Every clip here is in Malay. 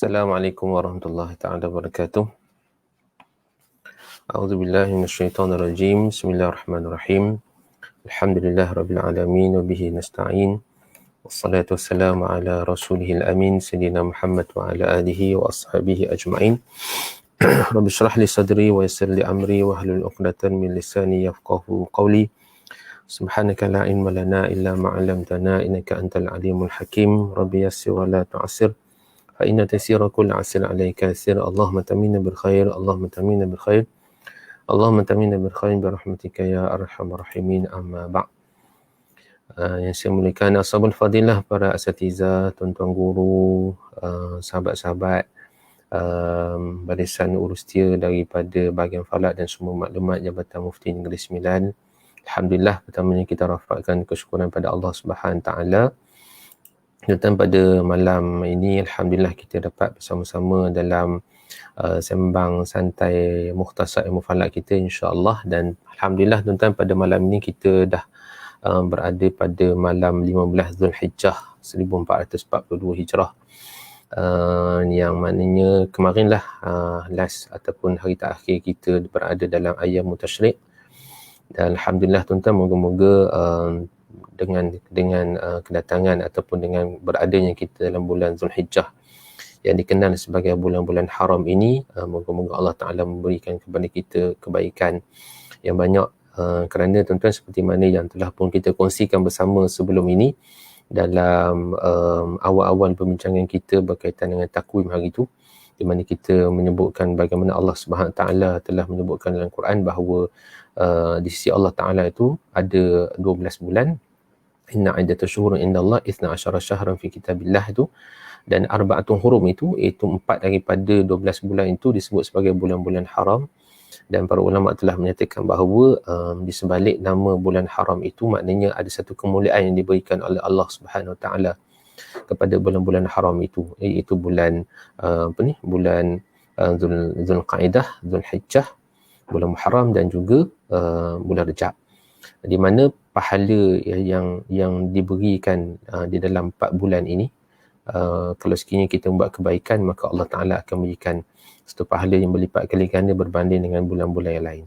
Assalamualaikum warahmatullahi ta'ala wabarakatuh. A'udzubillahi minasyaitonirrajim. Bismillahirrahmanirrahim. Alhamdulillah rabbil alamin wa bihi nasta'in. Wassalatu wassalamu ala rasulihil amin sayyidina Muhammad wa ala alihi wa ashabihi ajma'in. Rabbi shrah li sadri wa yassir li amri wa hlul 'uqdatan min lisani yafqahu qawli. Subhanaka la ilma lana illa ma 'allamtana innaka antal alimul hakim. Rabbi yassir wa la tu'assir. فإن تيسير كل عسر عليك يسير اللهم تمنا بالخير اللهم تمنا بالخير اللهم تمنا بالخير برحمتك يا أرحم الراحمين أما بعد. Yang saya muliakan ashabul fadilah, para asatiza, tuan-tuan guru, sahabat-sahabat barisan urustia daripada bahagian falak dan semua maklumat Jabatan Mufti Negeri Sembilan. Alhamdulillah, pertamanya kita rafakkan kesyukuran pada Allah Subhanahu Wa Taala. Dan pada malam ini, Alhamdulillah, kita dapat bersama-sama dalam sembang santai Mukhtasar Ilmu Falak kita, insya-Allah. Dan Alhamdulillah, tuan-tuan, pada malam ini kita dah berada pada malam 15 Zulhijjah 1442 Hijrah, yang maknanya kemarinlah last ataupun hari terakhir kita berada dalam ayam Tasyrik. Dan Alhamdulillah, tuan-tuan, moga-moga dengan kedatangan ataupun dengan beradanya kita dalam bulan Zulhijjah yang dikenal sebagai bulan-bulan haram ini, moga-moga Allah Ta'ala memberikan kepada kita kebaikan yang banyak, kerana tuan-tuan, seperti mana yang telah pun kita kongsikan bersama sebelum ini dalam awal-awal perbincangan kita berkaitan dengan takwim hari itu, di mana kita menyebutkan bagaimana Allah Subhanahu Taala telah menyebutkan dalam Quran bahawa di sisi Allah Ta'ala itu ada 12 bulan. Inna iddatash syuhuri indallah 12 syahran fi kitabillah itu, dan arba'atun hurum itu, iaitu 4 daripada 12 bulan itu disebut sebagai bulan-bulan haram. Dan para ulama telah menyatakan bahawa di sebalik nama bulan haram itu, maknanya ada satu kemuliaan yang diberikan oleh Allah Subhanahu Taala kepada bulan-bulan haram itu, iaitu bulan bulan Zulqa'dah, Zulhijjah, bulan Muharram dan juga bulan Rejab, di mana pahala yang diberikan di dalam 4 bulan ini, kalau sekiranya kita membuat kebaikan, maka Allah Ta'ala akan memberikan satu pahala yang berlipat kali ganda berbanding dengan bulan-bulan yang lain.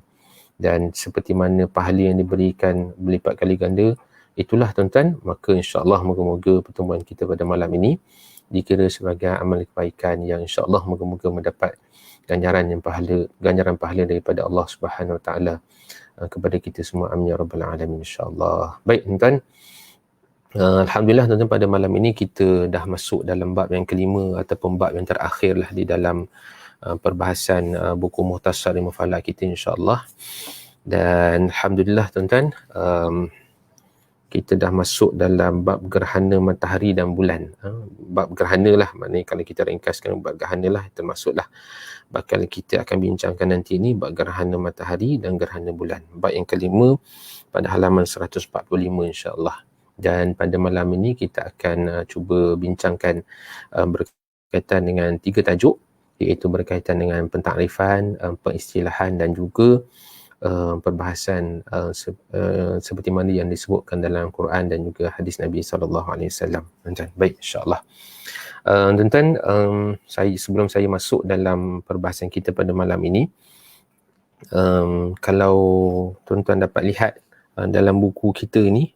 Dan seperti mana pahala yang diberikan berlipat kali ganda, itulah tuan-tuan, maka insya-Allah moga-moga pertemuan kita pada malam ini dikira sebagai amal kebaikan yang insya-Allah moga-moga mendapat ganjaran pahala daripada Allah Subhanahu Wa Taala kepada kita semua, amin ya rabbal alamin, insya-Allah. Baik tuan-tuan, alhamdulillah tuan-tuan, pada malam ini kita dah masuk dalam bab yang kelima ataupun bab yang terakhir lah di dalam perbahasan buku Mukhtasar Ilmu Falak kita, insya-Allah. Dan alhamdulillah tuan-tuan, kita dah masuk dalam bab gerhana matahari dan bulan. Bab gerhana lah, maknanya kalau kita ringkaskan bab gerhana lah, termasuklah bakal kita akan bincangkan nanti ini bab gerhana matahari dan gerhana bulan. Bab yang kelima pada halaman 145, insya-Allah. Dan pada malam ini kita akan cuba bincangkan berkaitan dengan 3 tajuk, iaitu berkaitan dengan pentakrifan, pengistilahan dan juga perbahasan seperti mana yang disebutkan dalam Quran dan juga hadis Nabi sallallahu alaihi wasallam. Baik, insya-Allah. Tuan-tuan, sebelum saya masuk dalam perbahasan kita pada malam ini, kalau tuan-tuan dapat lihat dalam buku kita ni,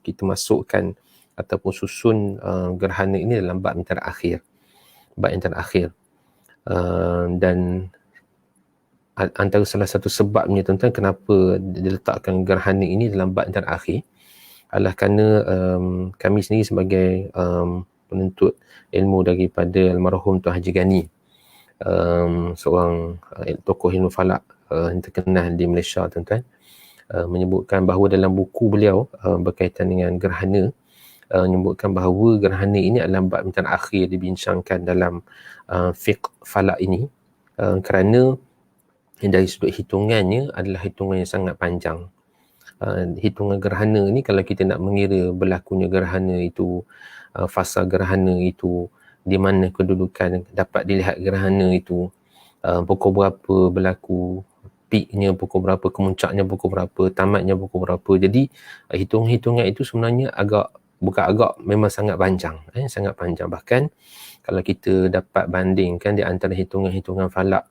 kita masukkan ataupun susun gerhana ini dalam bab yang terakhir. Dan antara salah satu sebabnya tuan-tuan kenapa diletakkan gerhana ini dalam bab yang terakhir adalah kerana kami sendiri sebagai penuntut ilmu daripada almarhum Tuan Haji Gani, seorang tokoh ilmu falak yang terkenal di Malaysia, tuan-tuan, menyebutkan bahawa dalam buku beliau berkaitan dengan gerhana, menyebutkan bahawa gerhana ini adalah bab yang terakhir dibincangkan dalam fiqh falak ini, kerana dari sudut hitungannya adalah hitungan yang sangat panjang. Hitungan gerhana ni, kalau kita nak mengira berlakunya gerhana itu, fasa gerhana itu, di mana kedudukan dapat dilihat gerhana itu, pukul berapa berlaku peaknya, pukul berapa kemuncaknya, pukul berapa tamatnya, pukul berapa. Jadi hitung-hitungan itu sebenarnya memang sangat panjang, sangat panjang. Bahkan kalau kita dapat bandingkan di antara hitungan-hitungan falak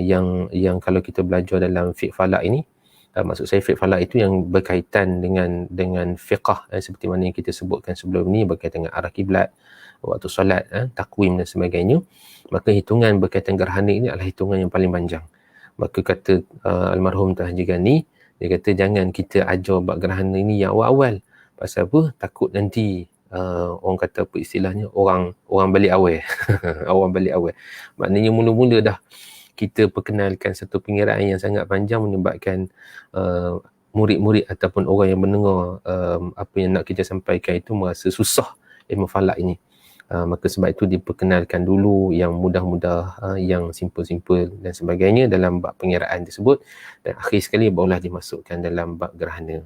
yang kalau kita belajar dalam fiqh falak ini, maksud saya fiqh falak itu yang berkaitan dengan fiqh seperti mana yang kita sebutkan sebelum ni, berkaitan dengan arah kiblat, waktu solat, takwim dan sebagainya, maka hitungan berkaitan gerhana ini adalah hitungan yang paling panjang. Maka kata almarhum Tuan Haji Ghani, dia kata jangan kita ajar bab gerhana ini yang awal-awal. Pasal apa? Takut nanti orang kata apa istilahnya, orang balik awal. Orang balik awal. Maknanya mula-mula dah kita perkenalkan satu pengiraan yang sangat panjang, menyebabkan murid-murid ataupun orang yang mendengar apa yang nak kita sampaikan itu merasa susah ilmu falak ini. Maka sebab itu diperkenalkan dulu yang mudah-mudah, yang simple-simple dan sebagainya dalam bab pengiraan tersebut, dan akhir sekali barulah dimasukkan dalam bab gerhana.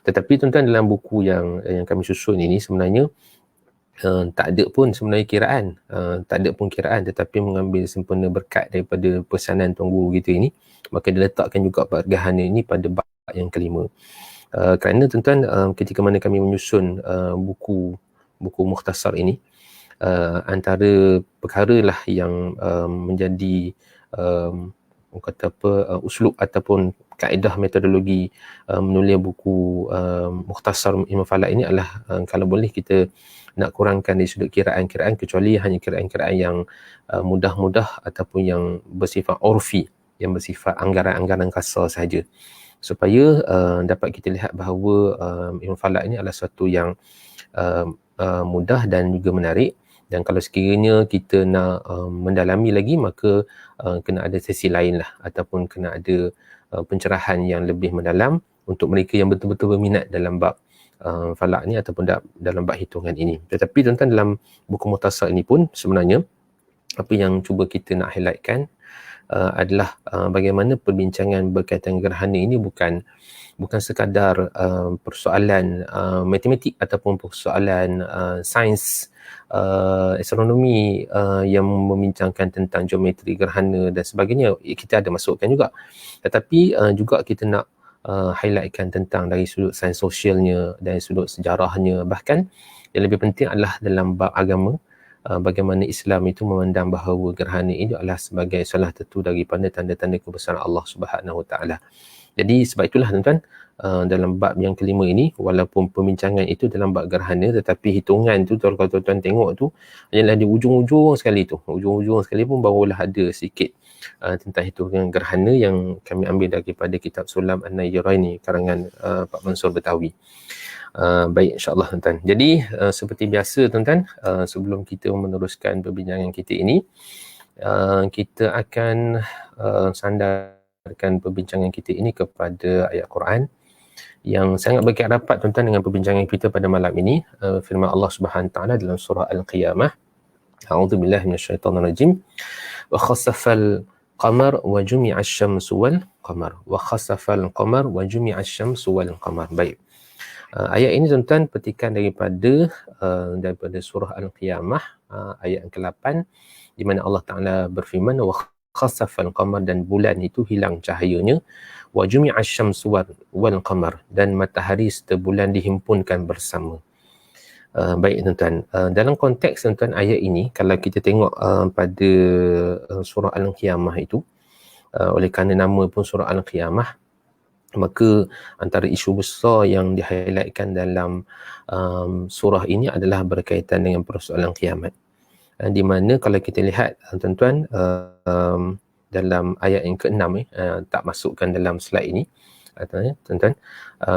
Tetapi tuan-tuan, dalam buku yang kami susun ini sebenarnya tak ada pun sebenarnya kiraan, tetapi mengambil sempena berkat daripada pesanan Tuan Guru kita ini, maka diletakkan juga bab gerhana ini pada bab yang kelima. Kerana tuan-tuan, ketika mana kami menyusun buku mukhtasar ini, antara perkara lah yang menjadi uslub ataupun kaedah metodologi menulis buku mukhtasar ilmu falak ini adalah kalau boleh kita nak kurangkan dari sudut kiraan-kiraan, kecuali hanya kiraan-kiraan yang mudah-mudah ataupun yang bersifat urfi, yang bersifat anggaran-anggaran kasar sahaja, supaya dapat kita lihat bahawa ilmu falak ini adalah sesuatu yang mudah dan juga menarik. Dan kalau sekiranya kita nak mendalami lagi, maka kena ada sesi lain lah, ataupun kena ada pencerahan yang lebih mendalam untuk mereka yang betul-betul berminat dalam bab falak ni ataupun dalam bab hitungan ini. Tetapi tuan-tuan, dalam buku mukhtasar ini pun sebenarnya apa yang cuba kita nak highlightkan adalah bagaimana perbincangan berkaitan gerhana ini bukan sekadar persoalan matematik ataupun persoalan sains astronomi yang membincangkan tentang geometri gerhana dan sebagainya. Kita ada masukkan juga, tetapi juga kita nak highlightkan tentang dari sudut sains sosialnya, dari sudut sejarahnya, bahkan yang lebih penting adalah dalam bab agama, bagaimana Islam itu memandang bahawa gerhana ini adalah sebagai salah satu daripada tanda-tanda kebesaran Allah Subhanahu Wa Taala. Jadi sebab itulah tuan-tuan, dalam bab yang kelima ini, walaupun pembincangan itu dalam bab gerhana, tetapi hitungan tu kalau tuan-tuan tengok tu hanyalah di ujung-ujung sekali tu. Ujung-ujung sekali pun barulah ada sikit tentang hitungan gerhana yang kami ambil daripada kitab Sulam An-Nayyaraini karangan Pak Mansur Betawi. Baik, insyaAllah tuan-tuan. Jadi seperti biasa tuan-tuan, sebelum kita meneruskan perbincangan kita ini, kita akan sandarkan perbincangan kita ini kepada ayat Quran yang sangat berkait rapat tuan-tuan dengan perbincangan kita pada malam ini. Firman Allah Subhanahu Wa Taala dalam surah Al-Qiyamah, A'udzubillahi minasyaitonirrajim. Wa khasafal qamar wa jumi'a asy-syamsu wal qamar. Wa khasafal qamar wa jumi'a asy-syamsu wal qamar. Baik. Ayat ini tuan-tuan petikan daripada surah Al-Qiyamah, ayat yang ke-8, di mana Allah Taala berfirman, wa khasafal qamar, dan bulan itu hilang cahayanya, wa jumi'a asy-syamsu wal qamar, dan matahari serta bulan dihimpunkan bersama. Baik tuan-tuan, dalam konteks tuan-tuan ayat ini, kalau kita tengok pada surah Al-Qiyamah itu, oleh kerana nama pun surah Al-Qiyamah, maka antara isu besar yang di-highlightkan dalam surah ini adalah berkaitan dengan persoalan kiamat. Di mana kalau kita lihat tuan-tuan, dalam ayat yang ke-6 tak masukkan dalam slide ini tuan-tuan,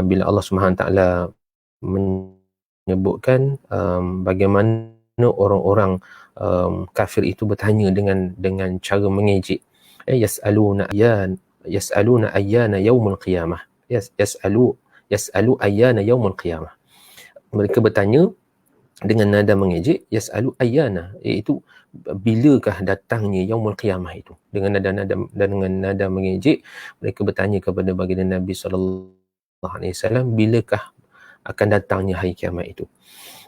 bila Allah Subhanahu Taala menyebutkan bagaimana orang-orang kafir itu bertanya dengan cara mengejek, yas'aluna ayyana yaumul qiyamah, yas'alu ayyana yaumul qiyamah. Mereka bertanya dengan nada mengejek, yas'alu ayyana, iaitu bilakah datangnya yaumul qiyamah itu. Dengan nada mengejek, mereka bertanya kepada baginda Nabi SAW, bilakah akan datangnya hari kiamat itu.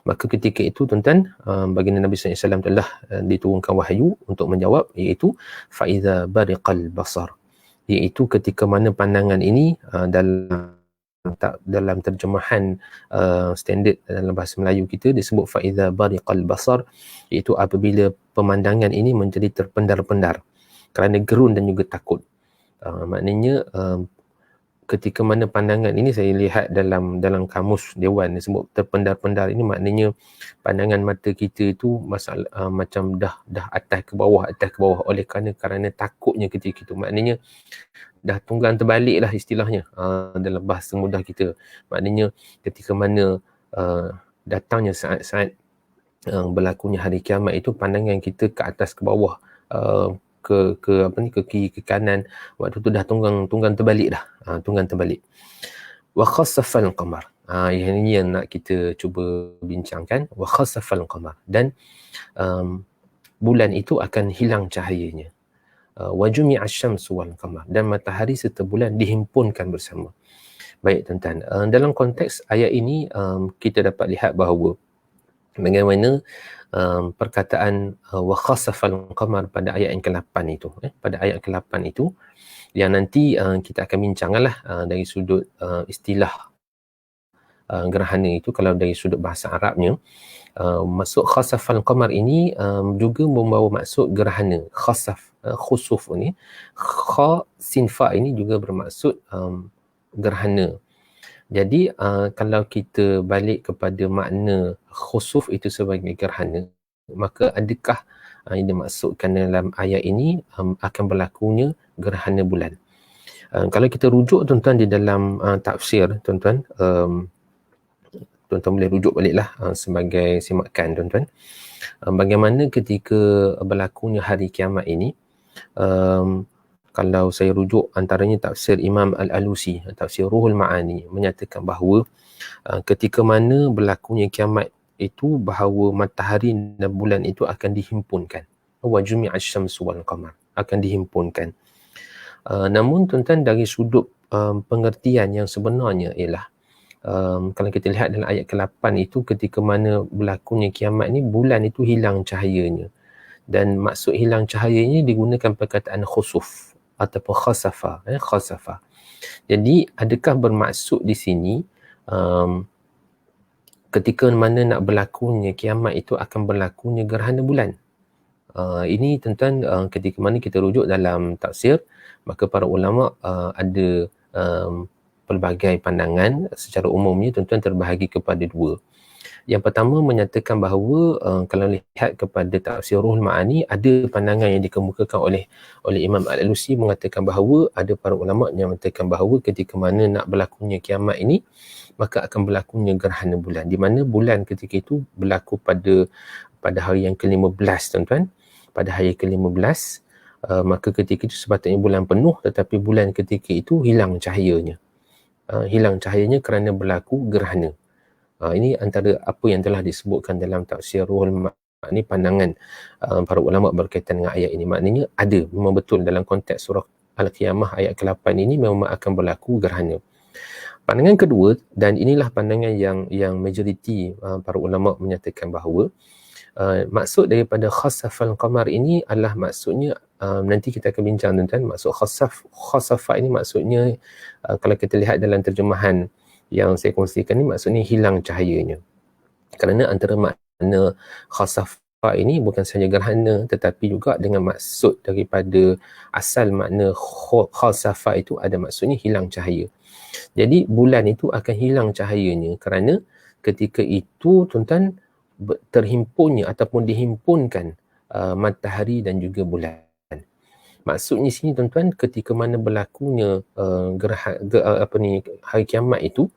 Maka ketika itu tuan-tuan, baginda Nabi SAW telah diturunkan wahyu untuk menjawab, iaitu fa'iza bariqal basar, iaitu ketika mana pandangan ini dalam dalam terjemahan standard dalam bahasa Melayu kita disebut faiza bariqal basar, iaitu apabila pemandangan ini menjadi terpendar-pendar kerana gerun dan juga takut. Maknanya ketika mana pandangan ini, saya lihat dalam kamus Dewan disebut terpendar-pendar, ini maknanya pandangan mata kita itu macam dah atas ke bawah oleh kerana takutnya ketika itu. Maknanya dah tunggang terbalik lah istilahnya dalam bahasa mudah kita. Maknanya ketika mana datangnya saat-saat berlakunya hari kiamat itu, pandangan kita ke atas ke bawah, ke kiri ke kanan, waktu tu dah tunggang terbalik dah, tunggang terbalik. Wa khassafal qamar, ini yang nak kita cuba bincangkan. Wa khassafal qamar, dan bulan itu akan hilang cahayanya. Wa jumi'a asy-syamsu wal qamar, dan matahari serta bulan dihimpunkan bersama. Baik tuan-tuan, dalam konteks ayat ini kita dapat lihat bahawa bagaimana perkataan wa khasafal qamar pada ayat yang ke-8 itu, pada ayat ke-8 itu yang nanti kita akan bincanglah dari sudut istilah gerhana itu. Kalau dari sudut bahasa Arabnya, maksud khasafal qamar ini juga membawa maksud gerhana. Khusuf ni, kha sinfa ini juga bermaksud gerhana. Jadi kalau kita balik kepada makna khusuf itu sebagai gerhana, maka adakah yang dimaksudkan dalam ayat ini akan berlakunya gerhana bulan? Kalau kita rujuk tuan-tuan di dalam tafsir, tuan-tuan boleh rujuk baliklah sebagai simakan tuan-tuan, bagaimana ketika berlakunya hari kiamat ini. Kalau saya rujuk antaranya tafsir Imam Al-Alusi, tafsir Ruhul Ma'ani, menyatakan bahawa ketika mana berlakunya kiamat itu, bahawa matahari dan bulan itu akan dihimpunkan. Wa jumi'a asy-syamsu wal qamar, akan dihimpunkan. Namun tuan-tuan, dari sudut pengertian yang sebenarnya ialah kalau kita lihat dalam ayat ke-8 itu, ketika mana berlakunya kiamat ni, bulan itu hilang cahayanya. Dan maksud hilang cahayanya digunakan perkataan khusuf ataupun khasafa. Jadi adakah bermaksud di sini ketika mana nak berlakunya kiamat itu akan berlakunya gerhana bulan? Ini tuan-tuan, ketika mana kita rujuk dalam tafsir, maka para ulama ada pelbagai pandangan. Secara umumnya tuan-tuan terbahagi kepada dua. Yang pertama menyatakan bahawa kalau lihat kepada tafsir Ruhul Ma'ani, ada pandangan yang dikemukakan oleh Imam Al-Alusi, mengatakan bahawa ada para ulama yang mengatakan bahawa ketika mana nak berlakunya kiamat ini, maka akan berlakunya gerhana bulan, di mana bulan ketika itu berlaku pada hari yang ke-15 tuan-tuan. Pada hari ke-15, maka ketika itu sepatutnya bulan penuh, tetapi bulan ketika itu hilang cahayanya. Hilang cahayanya kerana berlaku gerhana. Ini antara apa yang telah disebutkan dalam tafsir Ruhul Ma'ani, pandangan para ulama berkaitan dengan ayat ini. Maknanya ada, memang betul dalam konteks surah Al-Qiyamah ayat ke-8 ini memang akan berlaku gerhana. Pandangan kedua, dan inilah pandangan yang majoriti para ulama menyatakan bahawa maksud daripada khasafal qamar ini adalah maksudnya, nanti kita akan bincang tuan-tuan, maksud khasafa ini maksudnya kalau kita lihat dalam terjemahan yang saya kongsikan ni, maksudnya hilang cahayanya. Kerana antara makna khasafa ini bukan sahaja gerhana, tetapi juga dengan maksud daripada asal makna khasafa itu ada maksudnya hilang cahaya. Jadi bulan itu akan hilang cahayanya kerana ketika itu tuan-tuan terhimpunnya ataupun dihimpunkan matahari dan juga bulan. Maksudnya sini tuan-tuan, ketika mana berlakunya hari kiamat itu,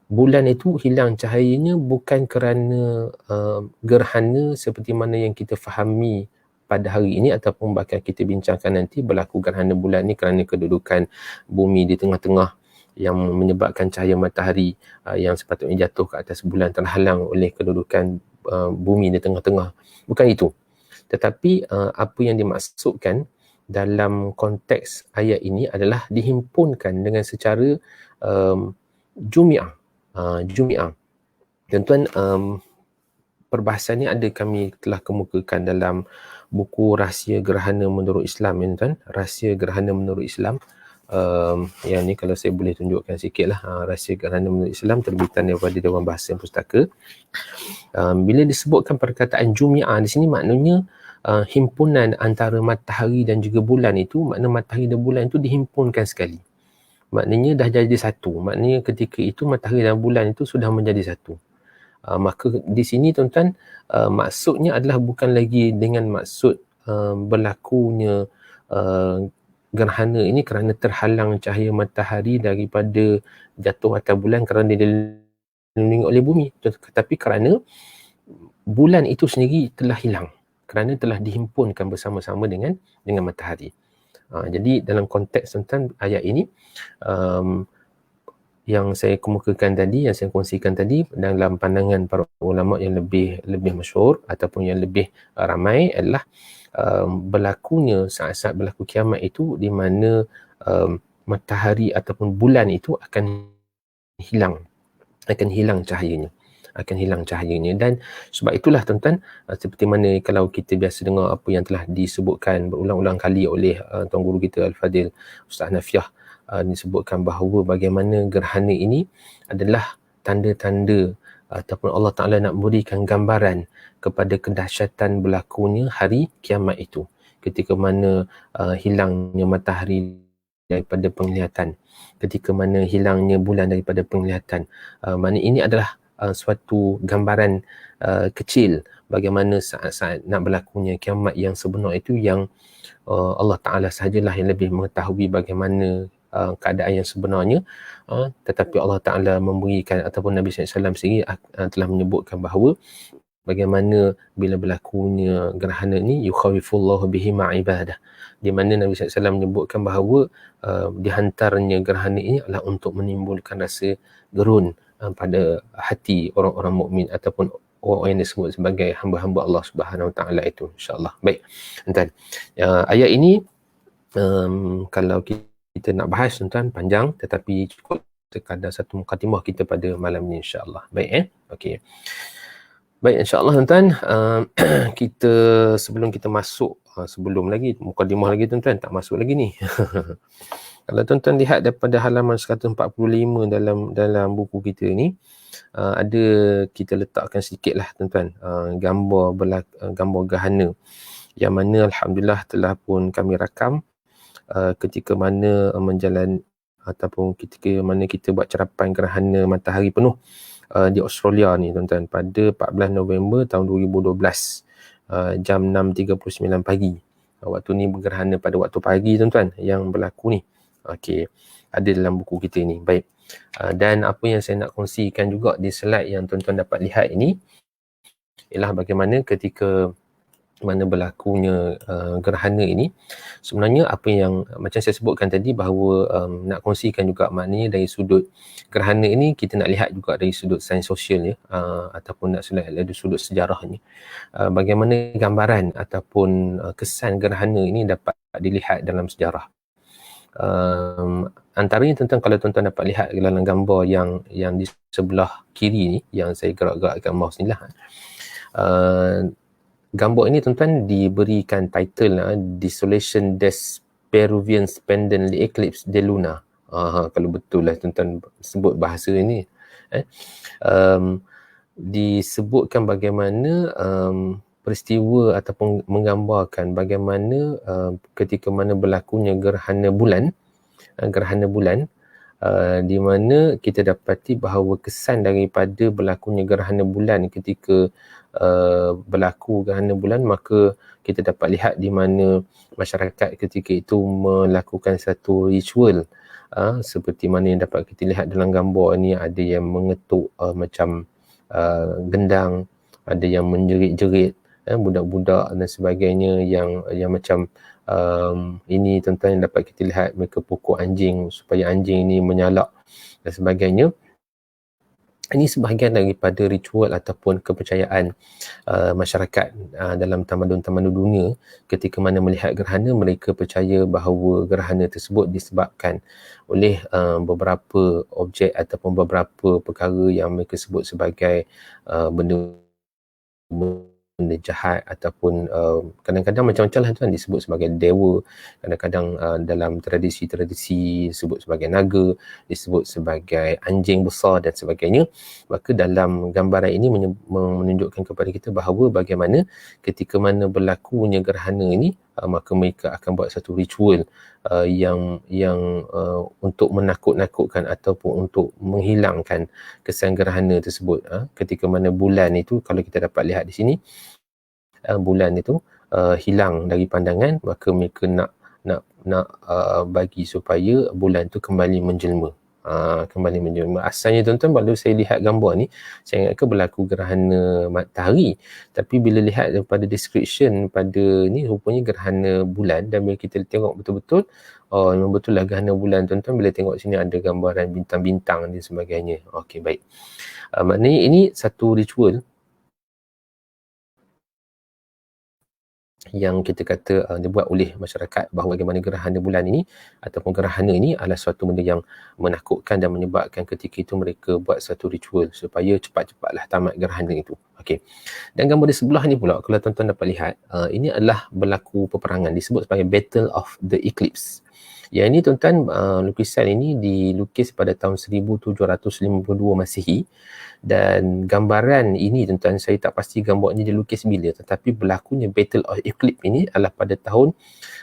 bulan itu hilang cahayanya bukan kerana gerhana seperti mana yang kita fahami pada hari ini, ataupun bahkan kita bincangkan nanti, berlaku gerhana bulan ni kerana kedudukan bumi di tengah-tengah yang menyebabkan cahaya matahari yang sepatutnya jatuh ke atas bulan terhalang oleh kedudukan bumi di tengah-tengah. Bukan itu. Tetapi apa yang dimaksudkan dalam konteks ayat ini adalah dihimpunkan dengan secara jumi'ah. Tuan-tuan, perbahasannya ada kami telah kemukakan dalam buku Rahsia Gerhana Menurut Islam, tuan-tuan. Rahsia Gerhana Menurut Islam. Yang ni kalau saya boleh tunjukkan sikit lah, Rahsia Gerhana menurut Islam, terbitan daripada Dewan Bahasa Pustaka. Bila disebutkan perkataan Jumi'ah di sini, maknanya himpunan antara matahari dan juga bulan itu, makna matahari dan bulan itu dihimpunkan sekali. Maknanya dah jadi satu. Maknanya ketika itu matahari dan bulan itu sudah menjadi satu. Maka di sini tuan-tuan, maksudnya adalah bukan lagi dengan maksud berlakunya gerhana ini kerana terhalang cahaya matahari daripada jatuh atas bulan kerana dia dilindungi oleh bumi, tetapi kerana bulan itu sendiri telah hilang kerana telah dihimpunkan bersama-sama dengan matahari. Jadi dalam konteks tentang ayat ini, yang saya kemukakan tadi, yang saya kongsikan tadi, dalam pandangan para ulama yang lebih masyhur ataupun yang lebih ramai adalah berlakunya saat-saat berlaku kiamat itu di mana matahari ataupun bulan itu akan hilang cahayanya. Dan sebab itulah tuan-tuan, seperti mana kalau kita biasa dengar apa yang telah disebutkan berulang-ulang kali oleh Tuan Guru kita Al-Fadil Ustaz Nafiah, disebutkan bahawa bagaimana gerhana ini adalah tanda-tanda ataupun Allah Ta'ala nak berikan gambaran kepada kedahsyatan berlakunya hari kiamat itu, ketika mana hilangnya matahari daripada penglihatan, ketika mana hilangnya bulan daripada penglihatan. Maknanya ini adalah suatu gambaran kecil bagaimana saat-saat nak berlakunya kiamat yang sebenar itu, yang Allah Ta'ala sahajalah yang lebih mengetahui bagaimana keadaan yang sebenarnya, tetapi Allah Ta'ala memberikan, ataupun Nabi SAW sendiri telah menyebutkan bahawa bagaimana bila berlakunya gerhana ini, yukhawifullahu bihi ma'ibadah, di mana Nabi SAW menyebutkan bahawa dihantarnya gerhana ini adalah untuk menimbulkan rasa gerun pada hati orang-orang mukmin ataupun orang yang disebut sebagai hamba-hamba Allah Subhanahu Wa Taala itu, insya-Allah. Baik, tuan, ayat ini kalau kita nak bahas tuan-tuan panjang, tetapi cukup sekadar satu mukadimah kita pada malam ni, insya-Allah. Baik, okey. Baik, insya-Allah tuan-tuan, kita sebelum kita masuk, sebelum lagi mukadimah lagi tuan-tuan, tak masuk lagi ni. Kalau tuan-tuan lihat daripada halaman 145 dalam buku kita ni, ada, kita letakkan sikitlah tuan-tuan gambar gerhana yang mana alhamdulillah telah pun kami rakam ketika mana ataupun ketika mana kita buat cerapan gerhana matahari penuh di Australia ni tuan-tuan, pada 14 November tahun 2012 jam 6.39 pagi. Waktu ni bergerhana pada waktu pagi tuan-tuan yang berlaku ni. Okey, ada dalam buku kita ni. Baik, dan apa yang saya nak kongsikan juga di slide yang tuan-tuan dapat lihat ini ialah bagaimana ketika mana berlakunya gerhana ini, sebenarnya apa yang macam saya sebutkan tadi bahawa nak kongsikan juga, maknanya dari sudut gerhana ini kita nak lihat juga dari sudut sains sosialnya, ataupun nak lihat dari sudut sejarahnya, bagaimana gambaran ataupun kesan gerhana ini dapat dilihat dalam sejarah. Antaranya tuan-tuan, kalau tuan-tuan dapat lihat dalam gambar yang di sebelah kiri ni, yang saya gerak-gerakkan mouse ni lah, gambar ini tuan-tuan diberikan title Desolation des Peruvians Pendant Eclipse de Luna. Kalau betul lah tuan-tuan sebut bahasa ini, disebutkan bagaimana peristiwa ataupun menggambarkan bagaimana ketika mana berlakunya gerhana bulan, di mana kita dapati bahawa kesan daripada berlakunya gerhana bulan ketika berlaku gerhana bulan, maka kita dapat lihat di mana masyarakat ketika itu melakukan satu ritual, seperti mana yang dapat kita lihat dalam gambar ni, ada yang mengetuk macam gendang, ada yang menjerit-jerit, budak-budak dan sebagainya, yang macam ini tuan-tuan yang dapat kita lihat, mereka pukul anjing supaya anjing ini menyalak dan sebagainya. Ini sebahagian daripada ritual ataupun kepercayaan masyarakat dalam tamadun-tamadun dunia. Ketika mana melihat gerhana, mereka percaya bahawa gerhana tersebut disebabkan oleh beberapa objek ataupun beberapa perkara yang mereka sebut sebagai benda benda jahat ataupun kadang-kadang macam-macam lah tuan, disebut sebagai dewa, kadang-kadang dalam tradisi-tradisi disebut sebagai naga, disebut sebagai anjing besar dan sebagainya. Maka dalam gambaran ini menunjukkan kepada kita bahawa bagaimana ketika mana berlakunya gerhana ini, maka mereka akan buat satu ritual yang untuk menakut-nakutkan ataupun untuk menghilangkan kesan gerhana tersebut. Ketika mana bulan itu, kalau kita dapat lihat di sini, bulan itu hilang dari pandangan, maka mereka nak bagi supaya bulan itu kembali menjelma. Kembali menjelma. Asalnya tuan-tuan, baru saya lihat gambar ni, saya ingat berlaku gerhana matahari, tapi bila lihat daripada description pada ni, rupanya gerhana bulan. Dan bila kita tengok betul-betul, memang betul lah gerhana bulan tuan-tuan. Bila tengok sini ada gambaran bintang-bintang dan sebagainya. Okey, baik. Maknanya ini satu ritual yang kita kata dibuat oleh masyarakat, bahawa bagaimana gerhana bulan ini ataupun gerhana ini adalah suatu benda yang menakutkan dan menyebabkan ketika itu mereka buat satu ritual supaya cepat-cepatlah tamat gerhana itu. Okey. Dan gambar di sebelah ni pula, kalau tuan-tuan dapat lihat, ini adalah berlaku peperangan, disebut sebagai Battle of the Eclipse. Yang ini tuan-tuan, lukisan ini dilukis pada tahun 1752 Masihi. Dan gambaran ini tuan-tuan, saya tak pasti gambar ini dilukis bila, tetapi berlakunya Battle of Eclipse ini adalah pada tahun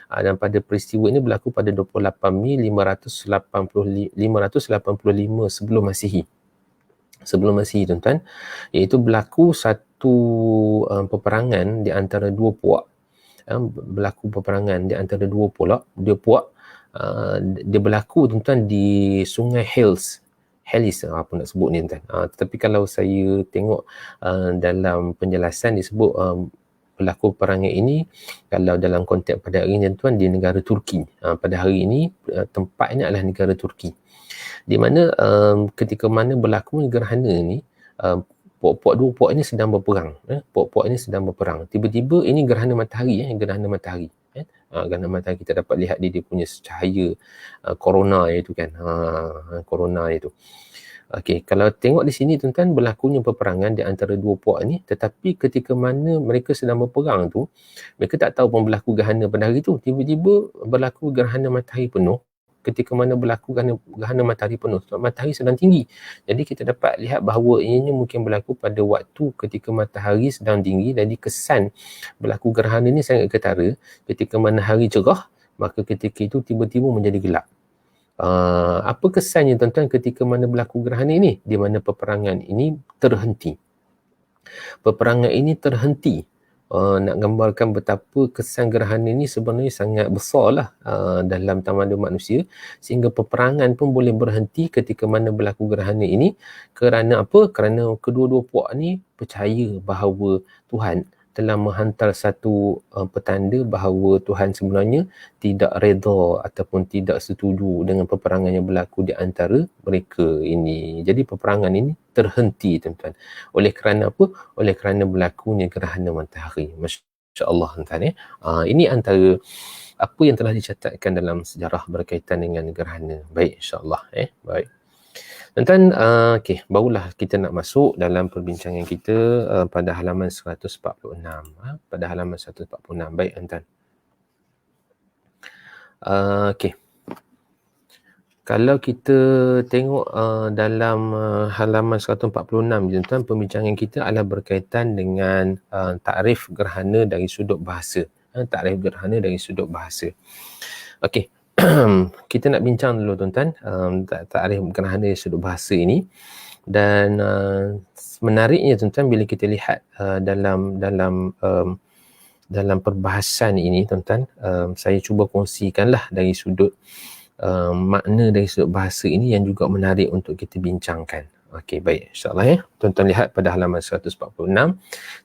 dan pada peristiwa ini berlaku pada 28 Mei 585 sebelum Masihi. Sebelum Masihi tuan-tuan, iaitu berlaku satu peperangan di antara dua puak. Berlaku peperangan di antara dua puak. Dia berlaku tuan-tuan di Sungai Helis, apa nak sebut ni tuan. Tetapi kalau saya tengok dalam penjelasan disebut berlaku peperangan ini, kalau dalam konteks pada hari ini tuan, di negara Turki. Pada hari ini tempat ini adalah negara Turki, di mana ketika mana berlaku gerhana ni, dua puak ini sedang berperang. Puak-puak ini sedang berperang. Tiba-tiba ini gerhana matahari. Gerhana matahari. Gerhana matahari kita dapat lihat dia punya cahaya corona itu kan. Corona itu. Okey, kalau tengok di sini tuan-tuan, berlakunya peperangan di antara dua puak ni, tetapi ketika mana mereka sedang berperang tu, mereka tak tahu pun berlaku gerhana pada hari tu. Tiba-tiba berlaku gerhana matahari penuh. Ketika mana berlaku gerhana matahari penuh, sebab matahari sedang tinggi. Jadi kita dapat lihat bahawa ianya mungkin berlaku pada waktu ketika matahari sedang tinggi. Jadi kesan berlaku gerhana ni sangat ketara. Ketika mana hari cerah, maka ketika itu tiba-tiba menjadi gelap. Apa kesannya tuan-tuan ketika mana berlaku gerhana ini? Di mana peperangan ini terhenti. Peperangan ini terhenti. Nak gambarkan betapa kesan gerhana ini sebenarnya sangat besar lah dalam tamadun manusia, sehingga peperangan pun boleh berhenti ketika mana berlaku gerhana ini. Kerana apa? Kerana kedua-dua puak ni percaya bahawa Tuhan telah menghantar satu petanda bahawa Tuhan sebenarnya tidak redha ataupun tidak setuju dengan peperangan yang berlaku di antara mereka ini. Jadi peperangan ini terhenti tuan-tuan. Oleh kerana apa? Oleh kerana berlakunya gerhana matahari. Masya Allah tuan-tuan. Ini antara apa yang telah dicatatkan dalam sejarah berkaitan dengan gerhana. Baik, insya-Allah. Baik. Tuan-tuan, okey, barulah kita nak masuk dalam perbincangan kita pada halaman 146. Pada halaman 146. Baik, tuan-tuan. Okey. Kalau kita tengok dalam halaman 146, tuan-tuan, perbincangan kita adalah berkaitan dengan takrif gerhana dari sudut bahasa. Takrif gerhana dari sudut bahasa. Okey. Kita nak bincang dulu tuan-tuan takrif gerhana dari sudut bahasa ini. Dan menariknya tuan-tuan, bila kita lihat dalam perbahasan ini tuan-tuan, saya cuba kongsikanlah dari sudut makna dari sudut bahasa ini yang juga menarik untuk kita bincangkan. Okey, baik, insya-Allah tuan-tuan lihat pada halaman 146,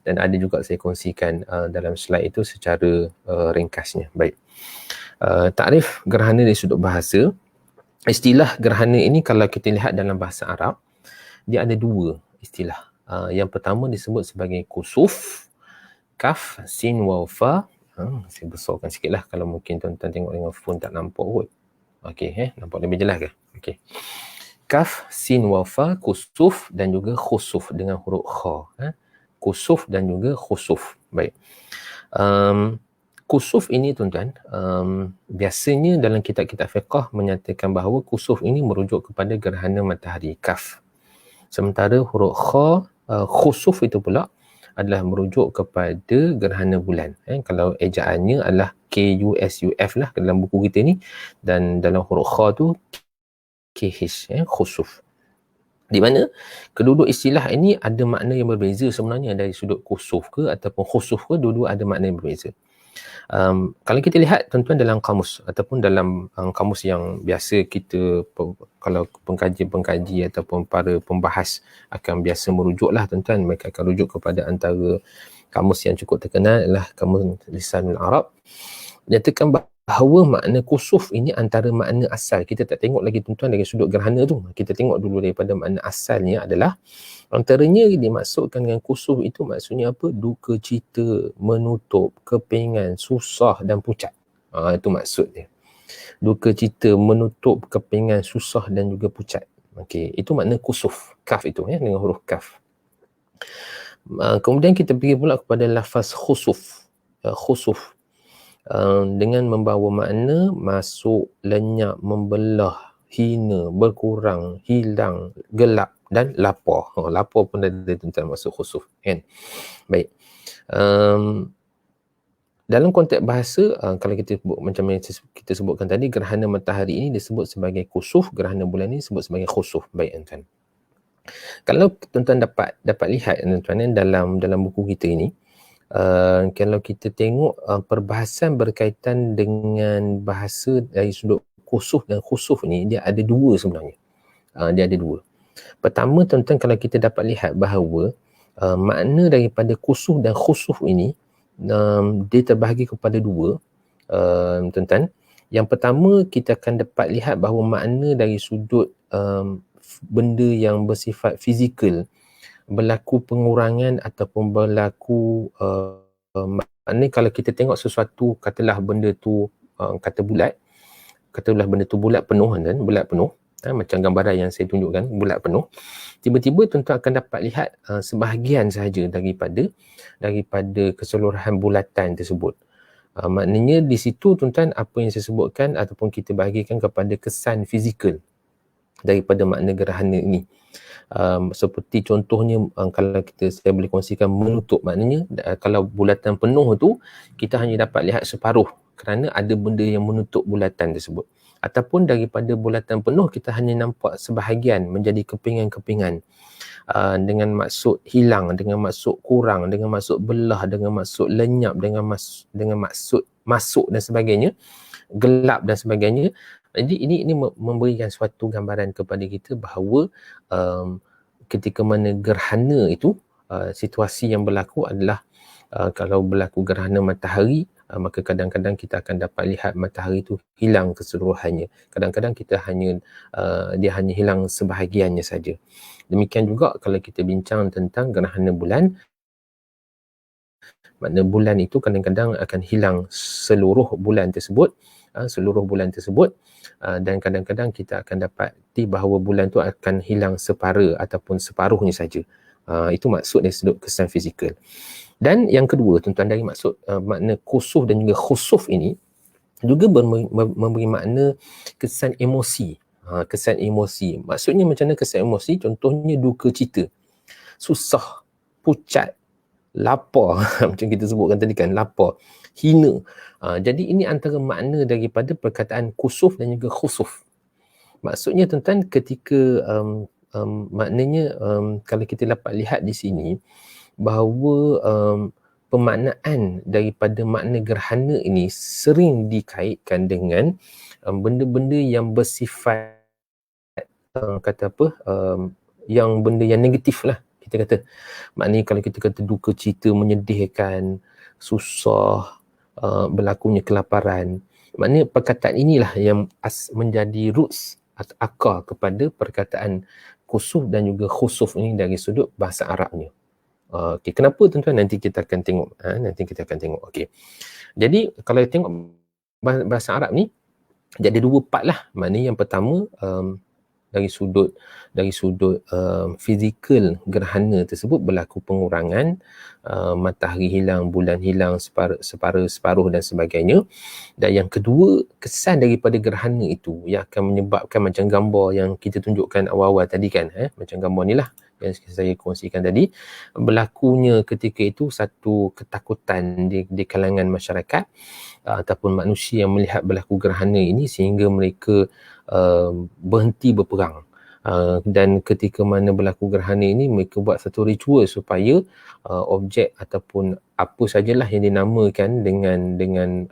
dan ada juga saya kongsikan dalam slide itu secara ringkasnya. Baik. Takrif gerhana dari sudut bahasa. Istilah gerhana ini kalau kita lihat dalam bahasa Arab, dia ada dua istilah. Yang pertama disebut sebagai kusuf, kaf, sin, waw, fa. Saya besarkan sikitlah kalau mungkin tuan-tuan tengok dengan phone tak nampak kot. Okey, nampak lebih jelas ke? Okey. Kaf, sin, waw, fa, kusuf dan juga khusuf dengan huruf kha. Kusuf dan juga khusuf. Baik. Kusuf ini tuan-tuan, biasanya dalam kitab-kitab fiqh menyatakan bahawa kusuf ini merujuk kepada gerhana matahari, kaf. Sementara huruf kha, khusuf itu pula adalah merujuk kepada gerhana bulan. Kalau ejaannya adalah KUSUF lah dalam buku kita ni, dan dalam huruf kha tu KH, khusuf. Di mana kedua-dua istilah ini ada makna yang berbeza sebenarnya dari sudut kusuf ke ataupun khusuf ke, dua-dua ada makna yang berbeza. Kalau kita lihat tuan-tuan dalam kamus ataupun dalam kamus yang biasa kita, kalau pengkaji-pengkaji ataupun para pembahas akan biasa merujuk lah tuan-tuan, mereka akan rujuk kepada antara kamus yang cukup terkenal adalah Kamus Lisanul Arab. Nyatakan bahawa makna kusuf ini antara makna asal. Kita tak tengok lagi tuan-tuan dari sudut gerhana tu. Kita tengok dulu daripada makna asalnya adalah, antaranya dimaksudkan dengan kusuf itu maksudnya apa? Duka cita, menutup, kepingan, susah dan pucat. Itu maksud dia. Duka cita, menutup, kepingan, susah dan juga pucat. Okey, itu makna kusuf. Kaf itu dengan huruf kaf. Kemudian kita pergi pula kepada lafaz khusuf. Khusuf dengan membawa makna masuk, lenyap, membelah, hina, berkurang, hilang, gelap dan lapar. Lapar pun ada tentang masuk khusuf, kan? Baik. Dalam konteks bahasa, kalau kita sebut macam yang kita sebutkan tadi, gerhana matahari ini disebut sebagai kusuf, gerhana bulan ini disebut sebagai khusuf. Baik, tuan-tuan. Kalau tuan-tuan dapat lihat tuan-tuan dalam buku kita ini, kalau kita tengok perbahasan berkaitan dengan bahasa dari sudut kusuf dan khusuf ni, dia ada dua sebenarnya. Dia ada dua. Pertama, tuan-tuan, kalau kita dapat lihat bahawa makna daripada kusuf dan khusuf ini dia terbahagi kepada dua, tuan-tuan. Yang pertama, kita akan dapat lihat bahawa makna dari sudut benda yang bersifat fizikal, berlaku pengurangan ataupun berlaku maknanya kalau kita tengok sesuatu, katalah benda tu katalah benda tu bulat penuh kan, bulat penuh, macam gambaran yang saya tunjukkan, bulat penuh, tiba-tiba tuan-tuan akan dapat lihat sebahagian sahaja daripada keseluruhan bulatan tersebut. Maknanya di situ tuan-tuan, apa yang saya sebutkan ataupun kita bahagikan kepada kesan fizikal daripada makna gerhana ini. Seperti contohnya, kalau saya boleh kongsikan menutup, maknanya kalau bulatan penuh tu kita hanya dapat lihat separuh kerana ada benda yang menutup bulatan tersebut, ataupun daripada bulatan penuh kita hanya nampak sebahagian menjadi kepingan-kepingan, dengan maksud hilang, dengan maksud kurang, dengan maksud belah, dengan maksud lenyap, dengan maksud masuk dan sebagainya, gelap dan sebagainya. Jadi ini memberikan suatu gambaran kepada kita bahawa ketika mana gerhana itu, situasi yang berlaku adalah kalau berlaku gerhana matahari, maka kadang-kadang kita akan dapat lihat matahari itu hilang keseluruhannya. Kadang-kadang kita dia hanya hilang sebahagiannya saja. Demikian juga kalau kita bincang tentang gerhana bulan, makna bulan itu kadang-kadang akan hilang seluruh bulan tersebut, dan kadang-kadang kita akan dapati bahawa bulan tu akan hilang separa ataupun separuhnya saja. Itu maksud dari sudut kesan fizikal. Dan yang kedua, tuan-tuan, dari maksud makna kusuf dan juga khusuf ini juga memberi makna kesan emosi. Kesan emosi. Maksudnya macam mana kesan emosi? Contohnya duka cita, susah, pucat, lapar, macam kita sebutkan tadi kan, lapar, hina. Jadi ini antara makna daripada perkataan kusuf dan juga khusuf. Maksudnya tuan-tuan, ketika maknanya kalau kita dapat lihat di sini bahawa pemaknaan daripada makna gerhana ini sering dikaitkan dengan benda-benda yang bersifat yang benda yang negatif lah, kita kata. Maknanya kalau kita kata duka cita, menyedihkan, susah, berlakunya kelaparan, maknanya perkataan inilah yang menjadi roots atau akar kepada perkataan kusuf dan juga khusuf ini dari sudut bahasa Arabnya. Okay, kenapa tuan-tuan? Nanti kita akan tengok. Okay. Jadi kalau tengok bahasa Arab ni, jadi dua part lah. Maknanya yang pertama, dari sudut fizikal gerhana tersebut berlaku pengurangan, matahari hilang, bulan hilang, separuh dan sebagainya. Dan yang kedua, kesan daripada gerhana itu yang akan menyebabkan macam gambar yang kita tunjukkan awal-awal tadi kan, macam gambar ni lah yang saya kongsikan tadi, berlakunya ketika itu satu ketakutan di kalangan masyarakat ataupun manusia yang melihat berlaku gerhana ini sehingga mereka berhenti berperang. Dan ketika mana berlaku gerhana ini, mereka buat satu ritual supaya objek ataupun apa sajalah yang dinamakan dengan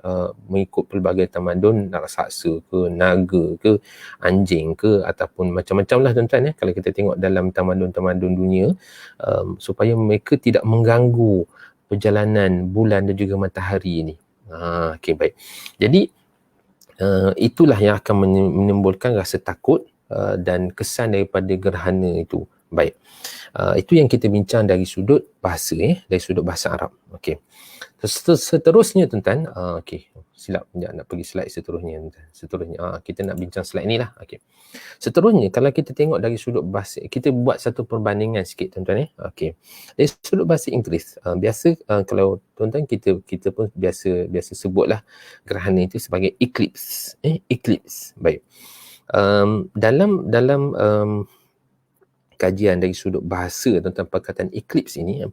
mengikut pelbagai tamadun, raksasa ke, naga ke, anjing ke, ataupun macam-macam lah tuan-tuan kalau kita tengok dalam tamadun-tamadun dunia, supaya mereka tidak mengganggu perjalanan bulan dan juga matahari ini. Okey, baik. Jadi itulah yang akan menimbulkan rasa takut dan kesan daripada gerhana itu. Baik. Itu yang kita bincang dari sudut bahasa, dari sudut bahasa Arab. Okey. Seterusnya tuan-tuan, okey, silap sekejap nak pergi slide seterusnya. Kita nak bincang slide ni lah. Okey. Seterusnya, kalau kita tengok dari sudut bahasa, kita buat satu perbandingan sikit tuan-tuan. Okey. Dari sudut bahasa Inggeris, biasa kalau tuan-tuan kita pun biasa sebutlah gerhana itu sebagai eclipse. Eclipse. Baik. Dalam kajian dari sudut bahasa tentang perkataan eclipse ini,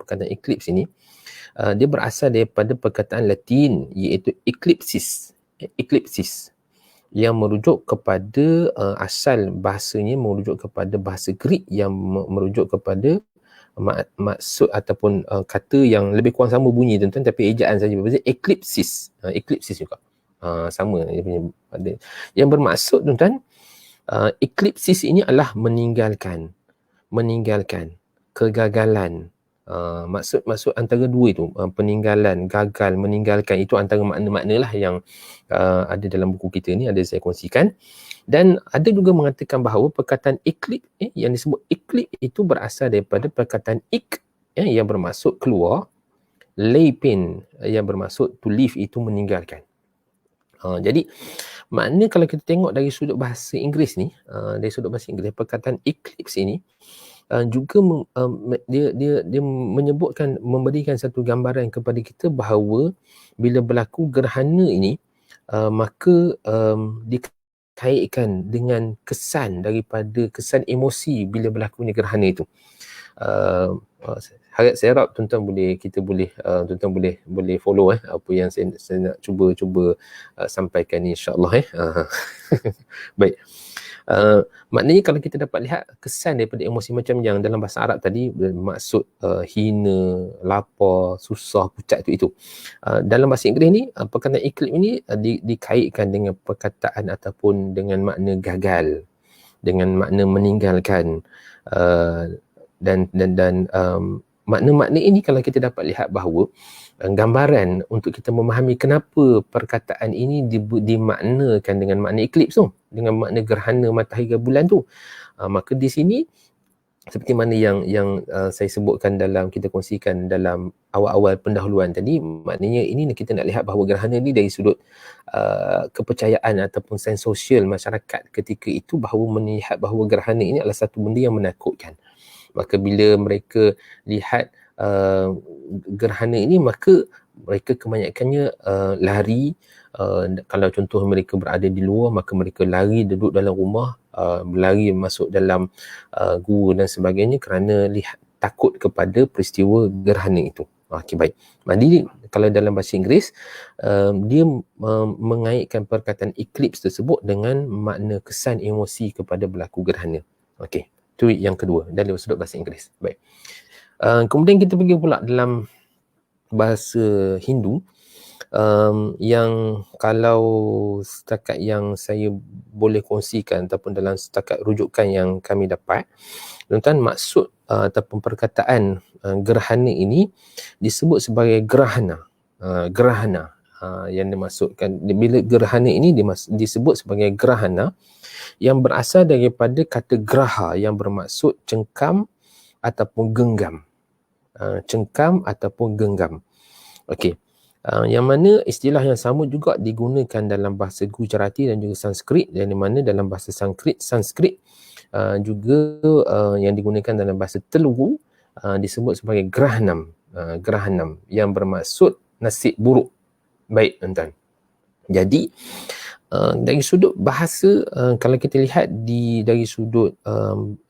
dia berasal daripada perkataan Latin iaitu eclipsis, yang merujuk kepada asal bahasanya merujuk kepada bahasa Greek yang merujuk kepada maksud ataupun kata yang lebih kurang sama bunyi tuan-tuan, tapi ejaan saja berbeza. Eclipsis juga sama dia punya pada yang bermaksud tuan-tuan, eclipsis ini adalah meninggalkan, kegagalan. Maksud antara dua itu, peninggalan, gagal, meninggalkan, itu antara makna-makna lah yang ada dalam buku kita ni, ada saya kongsikan. Dan ada juga mengatakan bahawa perkataan eclipse yang disebut eclipse itu berasal daripada perkataan ik yang bermaksud keluar, leipin yang bermaksud to leave, itu meninggalkan. Jadi makna kalau kita tengok dari sudut bahasa Inggeris ni, perkataan eclipse ini juga dia menyebutkan, memberikan satu gambaran kepada kita bahawa bila berlaku gerhana ini, maka dikaitkan dengan kesan emosi bila berlakunya gerhana itu. Saya harap tuan-tuan boleh follow apa yang saya nak cuba sampaikan ni, insya-Allah. Baik. Maknanya kalau kita dapat lihat kesan daripada emosi macam yang dalam bahasa Arab tadi, bermaksud hina, lapar, susah, pucat itu. Dalam bahasa Inggeris ni, perkataan eclipse ini dikaitkan dengan perkataan ataupun dengan makna gagal, dengan makna meninggalkan, dan makna-makna ini kalau kita dapat lihat bahawa gambaran untuk kita memahami kenapa perkataan ini dimaknakan dengan makna eclipse tu, dengan makna gerhana matahari ke bulan tu, maka di sini seperti mana yang saya sebutkan kita kongsikan dalam awal-awal pendahuluan tadi, maknanya ini kita nak lihat bahawa gerhana ni dari sudut kepercayaan ataupun sains sosial masyarakat ketika itu, bahawa melihat bahawa gerhana ini adalah satu benda yang menakutkan. Maka bila mereka lihat gerhana ini, maka mereka kebanyakannya lari. Kalau contoh mereka berada di luar, maka mereka lari duduk dalam rumah, berlari masuk dalam gua dan sebagainya kerana takut kepada peristiwa gerhana itu. Okey, baik. Jadi kalau dalam bahasa Inggeris, dia mengaitkan perkataan eclipse tersebut dengan makna kesan emosi kepada berlaku gerhana. Okey. Itu yang kedua dalam sudut bahasa Inggeris. Baik. Kemudian kita pergi pula dalam bahasa Hindu, yang kalau setakat yang saya boleh kongsikan ataupun dalam setakat rujukan yang kami dapat, tuan-tuan, maksud ataupun perkataan gerhana ini disebut sebagai grahana. Yang dimaksudkan bila gerhana ini disebut sebagai grahana, yang berasal daripada kata graha yang bermaksud cengkam ataupun genggam. Okey. Yang mana istilah yang sama juga digunakan dalam bahasa Gujarati dan juga Sanskrit, yang mana dalam bahasa Sanskrit juga yang digunakan dalam bahasa Telugu disebut sebagai Grahanam. Grahanam yang bermaksud nasib buruk. Baik tuan-tuan. Jadi dari sudut bahasa, kalau kita lihat dari sudut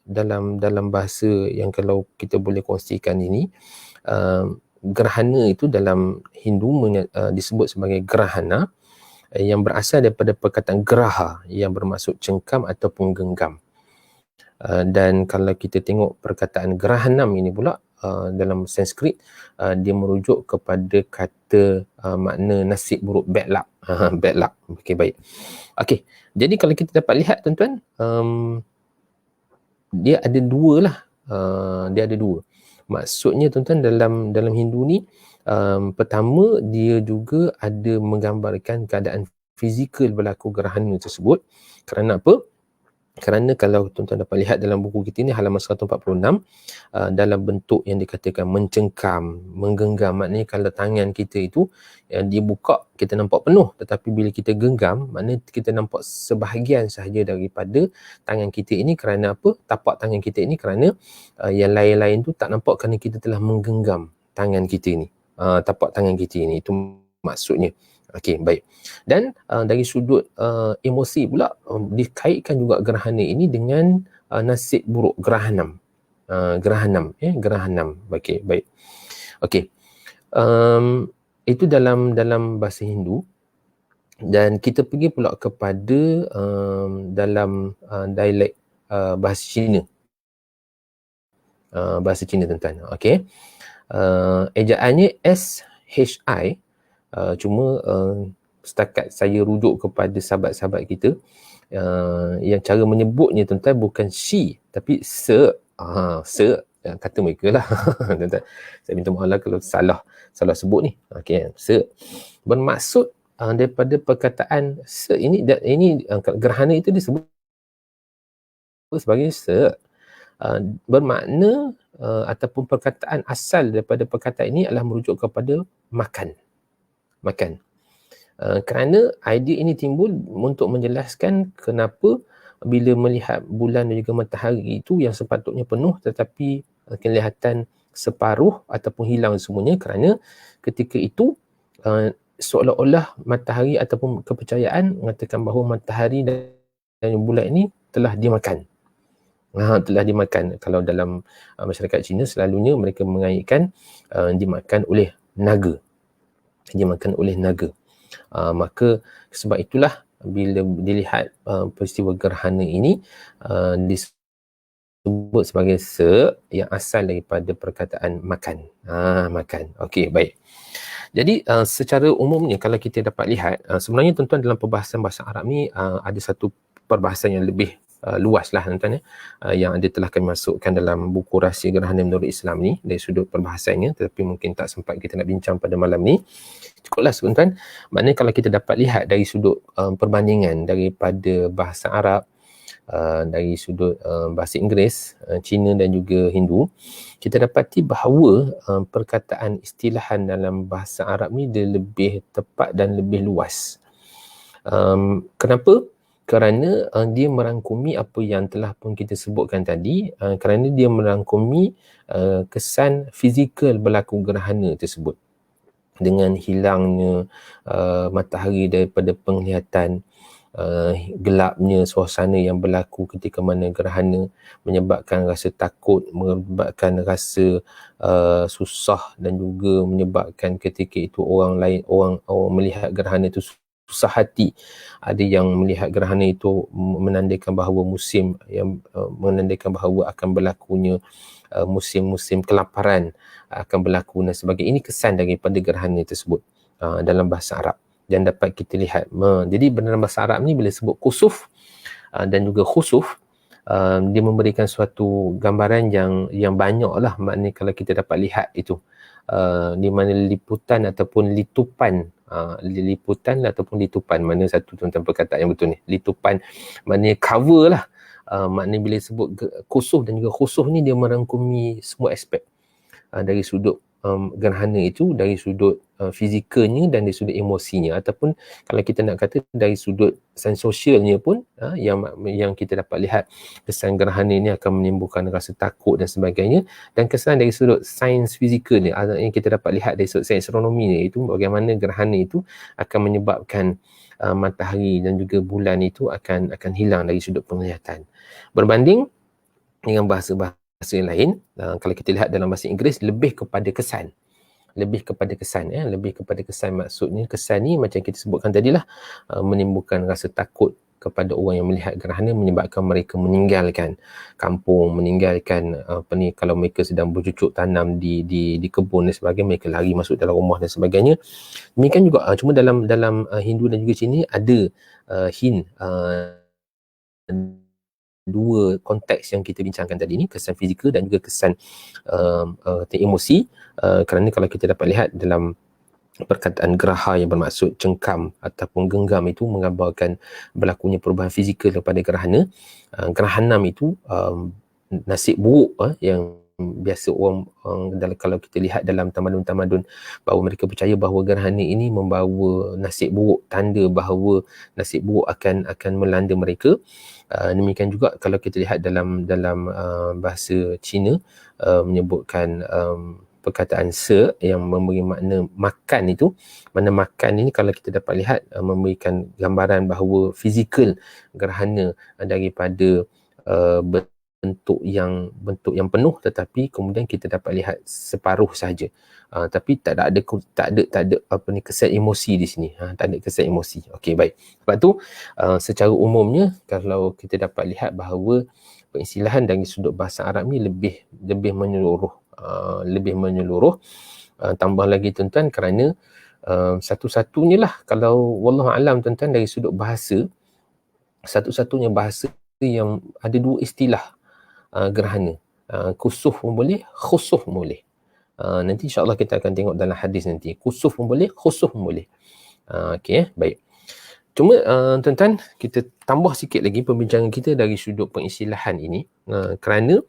dalam bahasa yang kalau kita boleh kongsikan ini, gerhana itu dalam Hindu disebut sebagai Grahana, yang berasal daripada perkataan Graha yang bermaksud cengkam ataupun genggam. Dan kalau kita tengok perkataan Grahanam ini pula dalam Sanskrit, dia merujuk kepada kata makna nasib buruk, bad luck. Bad luck. Okey, baik. Okey, jadi kalau kita dapat lihat tuan-tuan, dia ada dua lah. Dia ada dua. Maksudnya tuan-tuan, dalam Hindu ni, pertama dia juga ada menggambarkan keadaan fizikal berlaku gerhana tersebut. Kerana apa? Kerana kalau tuan-tuan dapat lihat dalam buku kita ni halaman 146, dalam bentuk yang dikatakan mencengkam, menggenggam, maknanya kalau tangan kita itu yang dibuka kita nampak penuh, tetapi bila kita genggam maknanya kita nampak sebahagian sahaja daripada tangan kita ini. Kerana apa? Tapak tangan kita ini, kerana yang lain-lain tu tak nampak kerana kita telah menggenggam tangan kita ini, tapak tangan kita ini, itu maksudnya. Okey, baik. Dan dari sudut emosi pula, dikaitkan juga gerhana ini dengan nasib buruk, Grahanam. Grahanam. Okey, baik. Okey. Itu dalam bahasa Hindu. Dan kita pergi pula kepada dalam dialek bahasa Cina. Bahasa Cina tuan-tuan. Okey. Ejaannya SHI. Cuma setakat saya rujuk kepada sahabat-sahabat kita, yang cara menyebutnya tuan-tuan bukan she tapi se. Kata mereka lah. Tuan-tuan, saya minta maaf lah kalau salah sebut ni. Okey, se bermaksud daripada perkataan se ini gerhana itu disebut sebagai se, bermakna ataupun perkataan asal daripada perkataan ini adalah merujuk kepada makan. Kerana idea ini timbul untuk menjelaskan kenapa bila melihat bulan dan juga matahari itu yang sepatutnya penuh tetapi kelihatan separuh ataupun hilang semuanya, kerana ketika itu seolah-olah matahari ataupun kepercayaan mengatakan bahawa matahari dan bulan ini telah dimakan. Kalau dalam masyarakat Cina selalunya mereka mengaitkan dimakan oleh naga. Maka sebab itulah bila dilihat peristiwa gerhana ini disebut sebagai se yang asal daripada perkataan makan. Makan. Okey, baik. Jadi secara umumnya kalau kita dapat lihat, sebenarnya tuan-tuan dalam perbahasan bahasa Arab ni ada satu perbahasan yang lebih luas lah tuan-tuan, yang ada telah kami masukkan dalam buku Rahsia Gerhana Menurut Islam ni dari sudut perbahasannya, tetapi mungkin tak sempat kita nak bincang pada malam ni. Cukuplah tuan-tuan. Maknanya kalau kita dapat lihat dari sudut perbandingan daripada bahasa Arab, dari sudut bahasa Inggeris, Cina dan juga Hindu, kita dapati bahawa perkataan istilahan dalam bahasa Arab ni dia lebih tepat dan lebih luas. Kenapa? Kerana dia merangkumi apa yang telah pun kita sebutkan tadi, kerana dia merangkumi kesan fizikal berlaku gerhana tersebut. Dengan hilangnya matahari daripada penglihatan, gelapnya suasana yang berlaku ketika mana gerhana menyebabkan rasa takut, menyebabkan rasa susah dan juga menyebabkan ketika itu orang melihat gerhana itu susah hati. Ada yang melihat gerhana itu menandakan bahawa menandakan bahawa akan berlakunya musim-musim kelaparan akan berlaku dan sebagainya. Ini kesan daripada gerhana tersebut dalam bahasa Arab dan dapat kita lihat. Jadi dalam bahasa Arab ni bila sebut kusuf dan juga khusuf, dia memberikan suatu gambaran yang banyak lah. Maknanya kalau kita dapat lihat itu di mana liputan ataupun litupan, mana satu tuan-tuan perkataan yang betul ni, litupan maknanya cover lah. Maknanya bila sebut kusuf dan juga khusuf ni dia merangkumi semua aspek dari sudut gerhana itu dari sudut fizikalnya dan dari sudut emosinya, ataupun kalau kita nak kata dari sudut sains sosialnya pun, yang kita dapat lihat kesan gerhana ini akan menimbulkan rasa takut dan sebagainya, dan kesan dari sudut sains fizikal ni yang kita dapat lihat dari sudut sains astronomi ni, itu bagaimana gerhana itu akan menyebabkan matahari dan juga bulan itu akan hilang dari sudut penglihatan. Berbanding dengan bahasa-bahasa lain, kalau kita lihat dalam bahasa Inggeris, lebih kepada kesan, lebih kepada kesan. Maksudnya kesan ni macam kita sebutkan tadilah, menimbulkan rasa takut kepada orang yang melihat gerhana, menyebabkan mereka meninggalkan kampung, meninggalkan kalau mereka sedang bercucuk tanam di kebun dan sebagainya, mereka lari masuk dalam rumah dan sebagainya. Demikian juga cuma dalam Hindu dan juga Cina ada hint dua konteks yang kita bincangkan tadi ni, kesan fizikal dan juga kesan emosi, kerana kalau kita dapat lihat dalam perkataan geraha yang bermaksud cengkam ataupun genggam, itu menggambarkan berlakunya perubahan fizikal daripada gerhana. Gerhanam itu nasib buruk yang biasa orang kalau kita lihat dalam tamadun-tamadun, bahawa mereka percaya bahawa gerhana ini membawa nasib buruk, tanda bahawa nasib buruk akan melanda mereka. Demikian juga kalau kita lihat dalam bahasa Cina, menyebutkan perkataan se yang memberi makna makan itu, mana makan ini kalau kita dapat lihat memberikan gambaran bahawa fizikal gerhana daripada bentuk yang penuh, tetapi kemudian kita dapat lihat separuh saja. Tapi tak ada kesan emosi di sini. Tak ada kesan emosi. Okey, baik. Sebab tu secara umumnya kalau kita dapat lihat bahawa pengistilahan dari sudut bahasa Arab ni lebih menyeluruh. Tambah lagi tuan-tuan, kerana satu-satunya lah, kalau wallahu alam tuan-tuan, dari sudut bahasa, satu-satunya bahasa yang ada dua istilah gerhana. Kusuf pun boleh, khusuf pun boleh. Nanti insyaAllah kita akan tengok dalam hadis nanti. Kusuf pun boleh, khusuf pun boleh. Okey, baik. Cuma tuan-tuan, kita tambah sikit lagi perbincangan kita dari sudut pengistilahan ini, kerana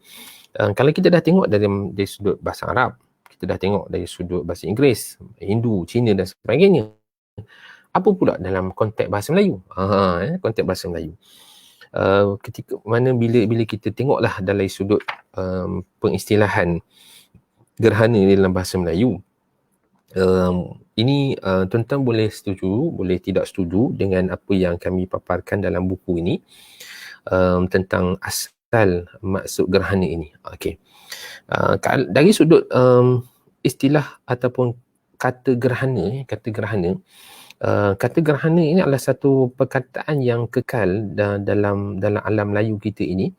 kalau kita dah tengok dari sudut bahasa Arab, kita dah tengok dari sudut bahasa Inggeris, Hindu, Cina dan sebagainya, apa pula dalam konteks bahasa Melayu? Konteks bahasa Melayu. Ketika mana bila kita tengoklah dalam sudut pengistilahan gerhana dalam bahasa Melayu, ini tuan-tuan boleh setuju, boleh tidak setuju dengan apa yang kami paparkan dalam buku ini, tentang asal maksud gerhana ini. Okey. Dari sudut istilah ataupun kata gerhana, kata gerhana ini adalah satu perkataan yang kekal dalam alam Melayu kita ini,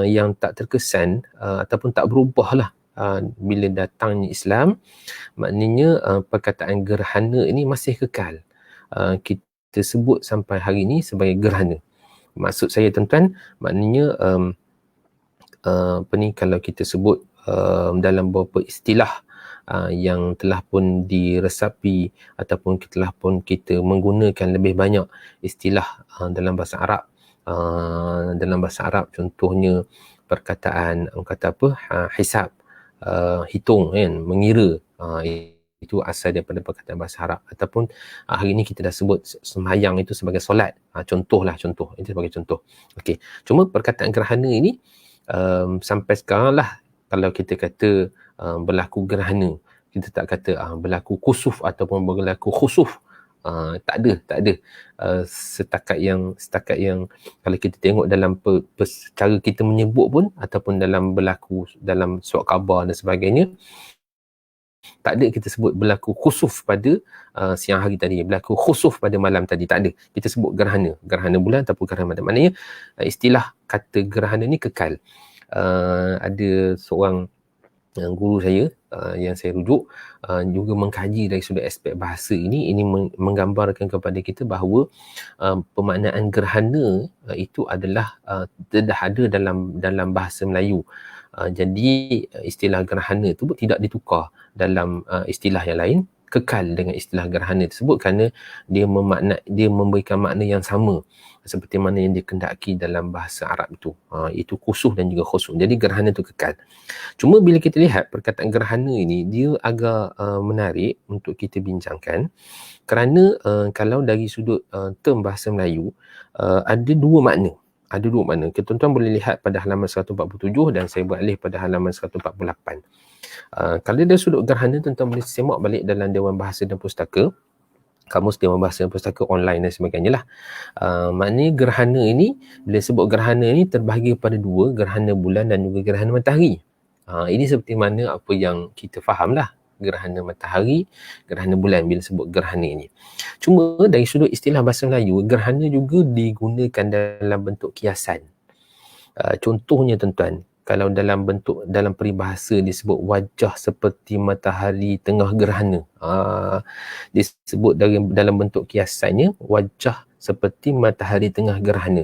yang tak terkesan ataupun tak berubah lah bila datangnya Islam. Maknanya perkataan gerhana ini masih kekal. Kita sebut sampai hari ini sebagai gerhana. Maksud saya tuan-tuan, maknanya kalau kita sebut dalam beberapa istilah yang telah pun diresapi ataupun telah pun kita menggunakan lebih banyak istilah dalam bahasa Arab. Dalam bahasa Arab contohnya perkataan hisab, hitung kan, mengira, itu asal daripada perkataan bahasa Arab. Ataupun hari ini kita dah sebut sembahyang itu sebagai solat. Contoh itu sebagai contoh. Okey, cuma perkataan gerhana ini sampai sekarang lah, kalau kita kata berlaku gerhana, kita tak kata berlaku kusuf ataupun berlaku khusuf. Tak ada. Setakat yang kalau kita tengok dalam cara kita menyebut pun, ataupun dalam berlaku dalam surat khabar dan sebagainya, tak ada kita sebut berlaku khusuf pada siang hari tadi, berlaku khusuf pada malam tadi. Tak ada. Kita sebut gerhana bulan ataupun gerhana malam. Maknanya istilah kata gerhana ni kekal. Ada seorang guru saya yang saya rujuk juga mengkaji dari sudut aspek bahasa ini menggambarkan kepada kita bahawa pemaknaan gerhana itu adalah dah ada dalam bahasa Melayu. Jadi istilah gerhana itu tidak ditukar dalam istilah yang lain. kekal dengan istilah gerhana tersebut kerana dia memberikan makna yang sama seperti mana yang dikendaki dalam bahasa Arab itu. Itu khusuh dan juga khusus. Jadi gerhana itu kekal. Cuma bila kita lihat perkataan gerhana ini, dia agak menarik untuk kita bincangkan kerana kalau dari sudut term bahasa Melayu, ada dua makna. Tuan-tuan boleh lihat pada halaman 147 dan saya beralih pada halaman 148. Kalau dari sudut gerhana, tuan-tuan boleh semak balik dalam Dewan Bahasa dan Pustaka, kamus Dewan Bahasa dan Pustaka online dan sebagainya lah. Maknanya gerhana ini, bila sebut gerhana ini terbahagi pada dua, gerhana bulan dan juga gerhana matahari. Ini seperti mana apa yang kita faham lah, gerhana matahari, gerhana bulan bila sebut gerhana ini. Cuma dari sudut istilah bahasa Melayu, gerhana juga digunakan dalam bentuk kiasan. Contohnya tuan-tuan, kalau dalam peribahasa disebut wajah seperti matahari tengah gerhana. Disebut dalam bentuk kiasannya wajah seperti matahari tengah gerhana.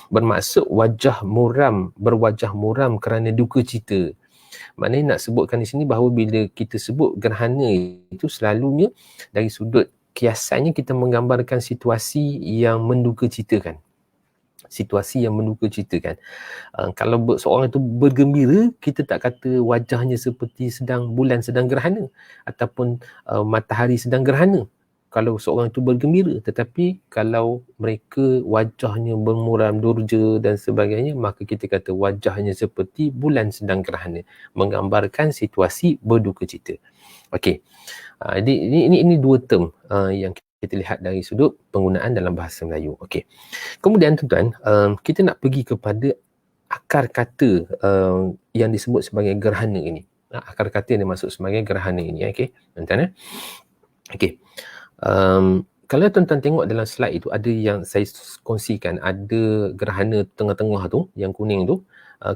Bermaksud berwajah muram kerana duka cita. Maknanya nak sebutkan di sini bahawa bila kita sebut gerhana itu selalunya dari sudut kiasannya kita menggambarkan situasi yang menduka citakan. Kalau seorang itu bergembira, kita tak kata wajahnya seperti bulan sedang gerhana ataupun matahari sedang gerhana kalau seorang itu bergembira. Tetapi kalau mereka wajahnya bermuram durja dan sebagainya, maka kita kata wajahnya seperti bulan sedang gerhana, menggambarkan situasi berduka cita. Okey. Ini dua term yang kita lihat dari sudut penggunaan dalam bahasa Melayu. Okey. Kemudian tuan-tuan, kita nak pergi kepada akar kata yang disebut sebagai gerhana ini. Akar kata yang dimaksud sebagai gerhana ini. Okey, tuan-tuan. Okey. Kalau tuan-tuan tengok dalam slide itu, ada yang saya kongsikan, ada gerhana tengah-tengah tu, yang kuning tu,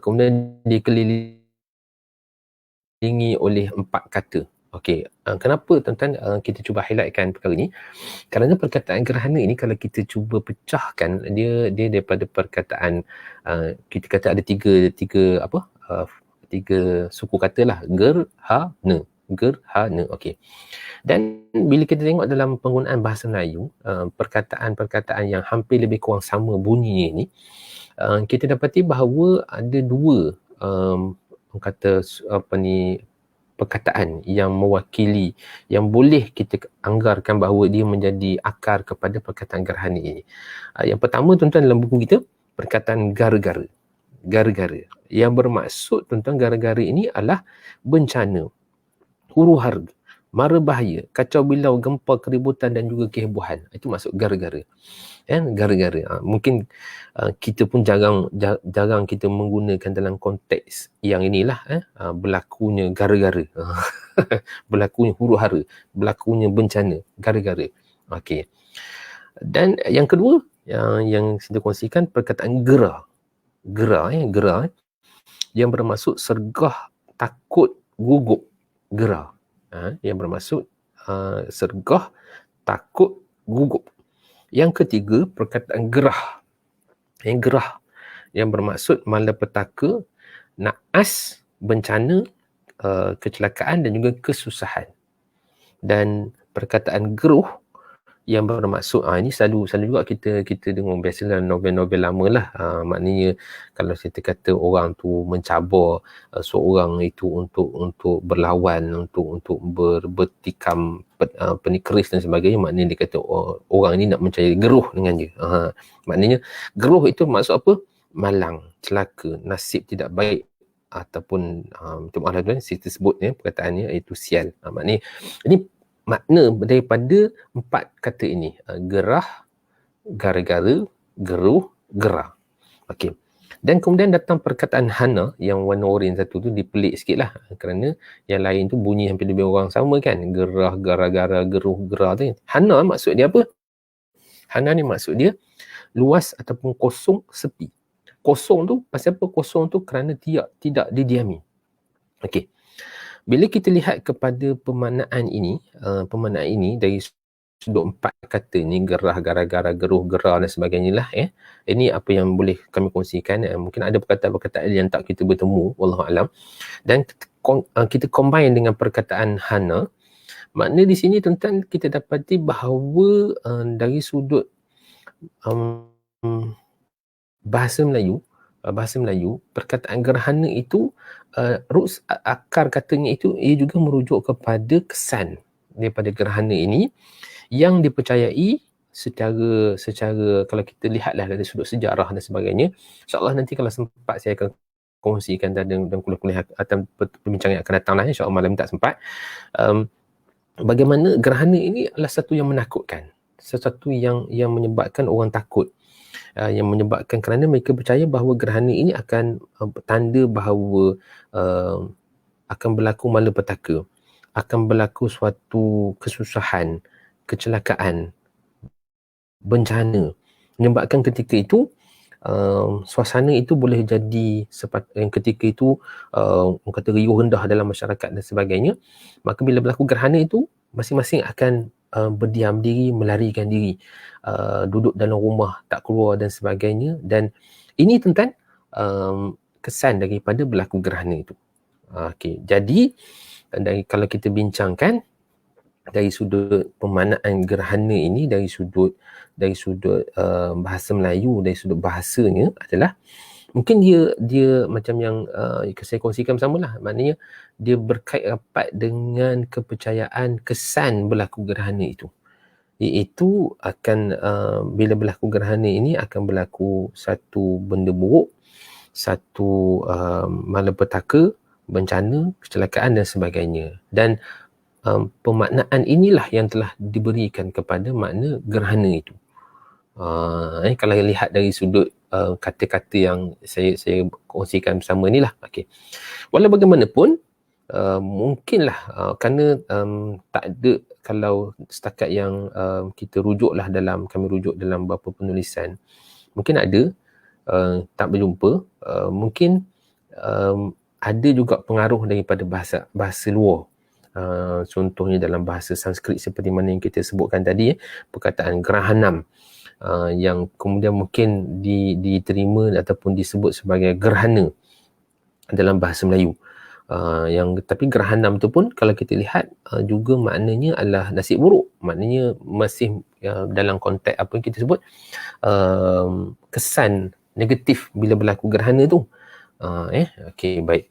kemudian dikelilingi oleh 4 kata. Okey, kenapa tuan-tuan kita cuba highlightkan perkara ni? Kerana perkataan gerhana ini kalau kita cuba pecahkan, dia daripada perkataan, kita kata ada tiga suku kata lah, gerhana. Okey. Dan bila kita tengok dalam penggunaan bahasa Melayu, perkataan-perkataan yang hampir lebih kurang sama bunyinya ini, kita dapati bahawa ada dua perkataan yang mewakili, yang boleh kita anggarkan bahawa dia menjadi akar kepada perkataan gerhana ini. Yang pertama tuan-tuan dalam buku kita, perkataan gara-gara. Yang bermaksud tuan-tuan, gara-gara ini adalah bencana, huru-hara, mara bahaya, kacau bilau, gempa, keributan dan juga kehebohan. Itu maksud gara-gara. Gara-gara. Mungkin kita pun jarang kita menggunakan dalam konteks yang inilah, berlakunya gara-gara. Berlakunya huru-hara, berlakunya bencana, gara-gara. Okey. Dan yang kedua yang saya kongsikan, perkataan gerah yang bermaksud sergah, takut, gugup. Gerah. Yang bermaksud sergah, takut, gugup. Yang ketiga, perkataan gerah. Yang bermaksud malapetaka, naas, bencana, kecelakaan dan juga kesusahan. Dan perkataan geruh yang bermaksud, ini selalu juga kita dengar biasalah novel-novel lama lah. Maknanya kalau kita kata orang tu mencabar seorang itu untuk berlawan, untuk bertikam keris dan sebagainya, maknanya dia kata orang ni nak mencari geruh dengan dia. Maknanya geruh itu maksud apa? Malang, celaka, nasib tidak baik, ataupun maaf tuan, saya sebut perkataannya iaitu sial. Maknanya ini makna daripada 4 kata ini, gerah, gara-gara, geruh, gerah. Okey. Dan kemudian datang perkataan hana yang warna oranye satu tu, dipelik sikit lah kerana yang lain tu bunyi hampir lebih orang sama kan, gerah, gara-gara, geruh, gerah tu. Hana maksud dia apa? Hana ni maksud dia luas ataupun kosong, sepi. Kosong tu, pasal apa kosong tu? Kerana tidak didiami. Okey. Bila kita lihat kepada pemaknaan ini dari sudut 4 kata ni, gerah, gara-gara, geruh, gerah dan sebagainya lah, ini apa yang boleh kami kongsikan. Mungkin ada perkataan-perkataan yang tak kita bertemu, wallahu alam. Dan kita combine dengan perkataan hana, Makna di sini tuan-tuan kita dapati bahawa dari sudut bahasa Melayu, perkataan gerhana itu akar katanya itu ia juga merujuk kepada kesan daripada gerhana ini yang dipercayai secara kalau kita lihatlah dari sudut sejarah dan sebagainya. InsyaAllah nanti kalau sempat saya akan kongsikan dalam kuliah-kuliah atau perbincangan yang akan datang lah, insyaAllah malam tak sempat. Bagaimana gerhana ini adalah satu yang menakutkan, sesuatu yang menyebabkan orang takut, yang menyebabkan kerana mereka percaya bahawa gerhana ini akan tanda bahawa akan berlaku malapetaka, akan berlaku suatu kesusahan, kecelakaan, bencana, menyebabkan ketika itu suasana itu boleh jadi ketika itu orang kata riuh rendah dalam masyarakat dan sebagainya. Maka bila berlaku gerhana itu, masing-masing akan berdiam diri, melarikan diri, duduk dalam rumah, tak keluar dan sebagainya. Dan ini tuan-tuan kesan daripada berlaku gerhana itu. Okey, jadi kalau kita bincangkan dari sudut pemaknaan gerhana ini, dari sudut bahasa Melayu, dari sudut bahasanya adalah mungkin dia macam yang saya kongsikan bersamalah, maknanya dia berkait rapat dengan kepercayaan kesan berlaku gerhana itu, iaitu akan bila berlaku gerhana ini akan berlaku satu benda buruk, satu malapetaka, bencana, kecelakaan dan sebagainya. Dan pemaknaan inilah yang telah diberikan kepada makna gerhana itu. Kalau lihat dari sudut kata-kata yang saya kongsikan bersama ni lah. Okay. Walau bagaimanapun, mungkinlah kerana tak ada, kalau setakat yang kita kami rujuk dalam beberapa penulisan, mungkin ada tak berjumpa, mungkin ada juga pengaruh daripada bahasa luar. Contohnya dalam bahasa Sanskrit seperti mana yang kita sebutkan tadi, perkataan Grahanam yang kemudian mungkin diterima ataupun disebut sebagai gerhana dalam bahasa Melayu. Tapi Grahanam tu pun kalau kita lihat juga maknanya adalah nasib buruk, maknanya masih dalam konteks apa yang kita sebut kesan negatif bila berlaku gerhana tu. Okey, baik.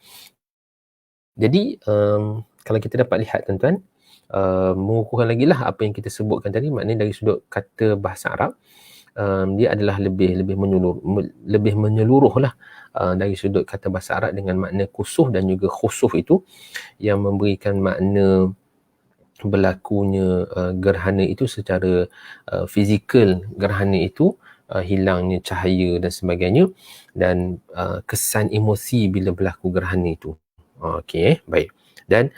Jadi kalau kita dapat lihat tuan-tuan, mengukuhkan lagi lah apa yang kita sebutkan tadi, maknanya dari sudut kata bahasa Arab, dia adalah lebih menyeluruh lah dari sudut kata bahasa Arab dengan makna kusuh dan juga khusuf itu, yang memberikan makna berlakunya gerhana itu secara fizikal. Gerhana itu hilangnya cahaya dan sebagainya, dan kesan emosi bila berlaku gerhana itu. Okey, baik. Dan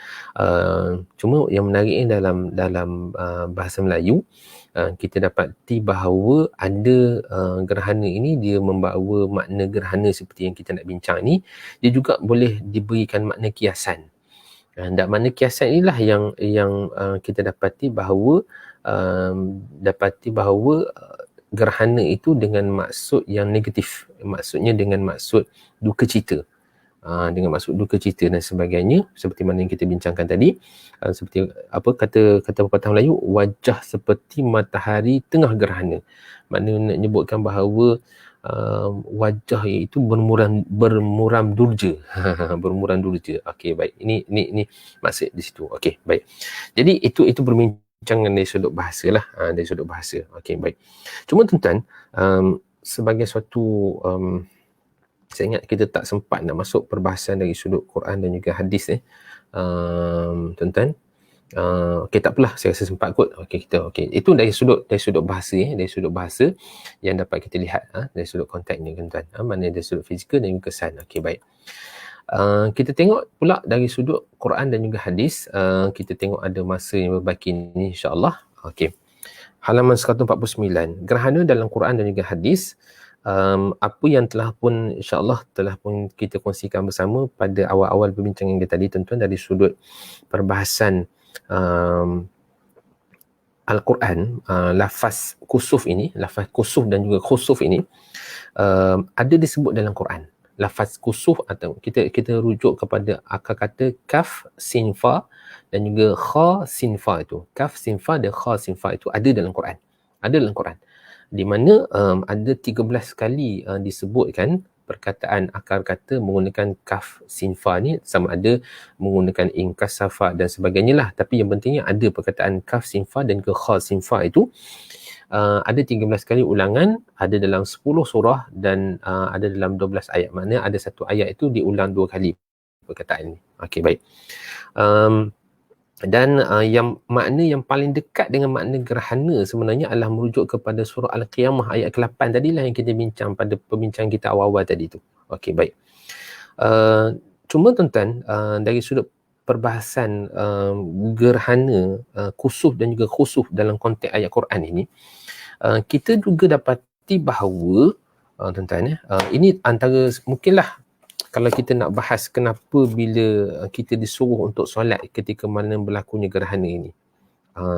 cuma yang menariknya dalam bahasa Melayu, kita dapati bahawa ada gerhana ini dia membawa makna gerhana seperti yang kita nak bincang ni, dia juga boleh diberikan makna kiasan. Dan makna kiasan inilah yang kita dapati bahawa gerhana itu dengan maksud yang negatif, maksudnya dengan maksud duka cita. Dengan maksud duka cita dan sebagainya, seperti mana yang kita bincangkan tadi, seperti apa kata pepatah Melayu, wajah seperti matahari tengah gerhana. Maknanya nak nyebutkan bahawa wajah itu bermuram durja. Bermuram durja. Okey, baik. Ini maksud di situ. Okey, baik. Jadi itu perbincangan dari sudut bahasa lah, dari sudut bahasa. Okey, baik. Cuma tuan-tuan, sebagai suatu saya ingat kita tak sempat nak masuk perbahasan dari sudut Quran dan juga hadis tuan-tuan. Okey, tak apalah, saya rasa sempat kot. Okey, itu dari sudut bahasa dari sudut bahasa yang dapat kita lihat dari sudut konteks ni tuan-tuan. Mana dari sudut fizikal dan juga kesan. Okey, baik. Kita tengok pula dari sudut Quran dan juga hadis. Kita tengok ada masa yang berbaki ni, insya-Allah. Okey. Halaman 149. Gerhana dalam Quran dan juga hadis. Apa yang telah pun insya-Allah telah pun kita kongsikan bersama pada awal-awal perbincangan kita tadi tuan-tuan, dari sudut perbahasan Al-Quran, lafaz kusuf dan juga khusuf ini ada disebut dalam Quran. lafaz kusuf, atau kita rujuk kepada akar kata kaf sin fa dan juga kha sin fa. Itu kaf sin fa dan kha sin fa itu ada dalam Quran. Ada dalam Quran. Di mana ada 13 kali disebutkan perkataan akar kata menggunakan kaf sin fa ni, sama ada menggunakan inkasafa dan sebagainya lah. Tapi yang pentingnya ada perkataan kaf sin fa dan ke kha sin fa itu ada 13 kali ulangan, ada dalam 10 surah dan ada dalam 12 ayat. Maknanya ada satu ayat itu diulang 2 kali perkataan ni. Okey, baik. Dan yang makna yang paling dekat dengan makna gerhana sebenarnya adalah merujuk kepada surah Al-Qiyamah ayat ke-8 tadilah yang kita bincang pada perbincangan kita awal-awal tadi tu. Okey, baik. Cuma tuan-tuan, dari sudut perbahasan gerhana, kusuf dan juga khusuf dalam konteks ayat Quran ini, kita juga dapati bahawa tuan-tuan, ini antara mungkinlah kalau kita nak bahas kenapa bila kita disuruh untuk solat ketika mana berlakunya gerhana ini.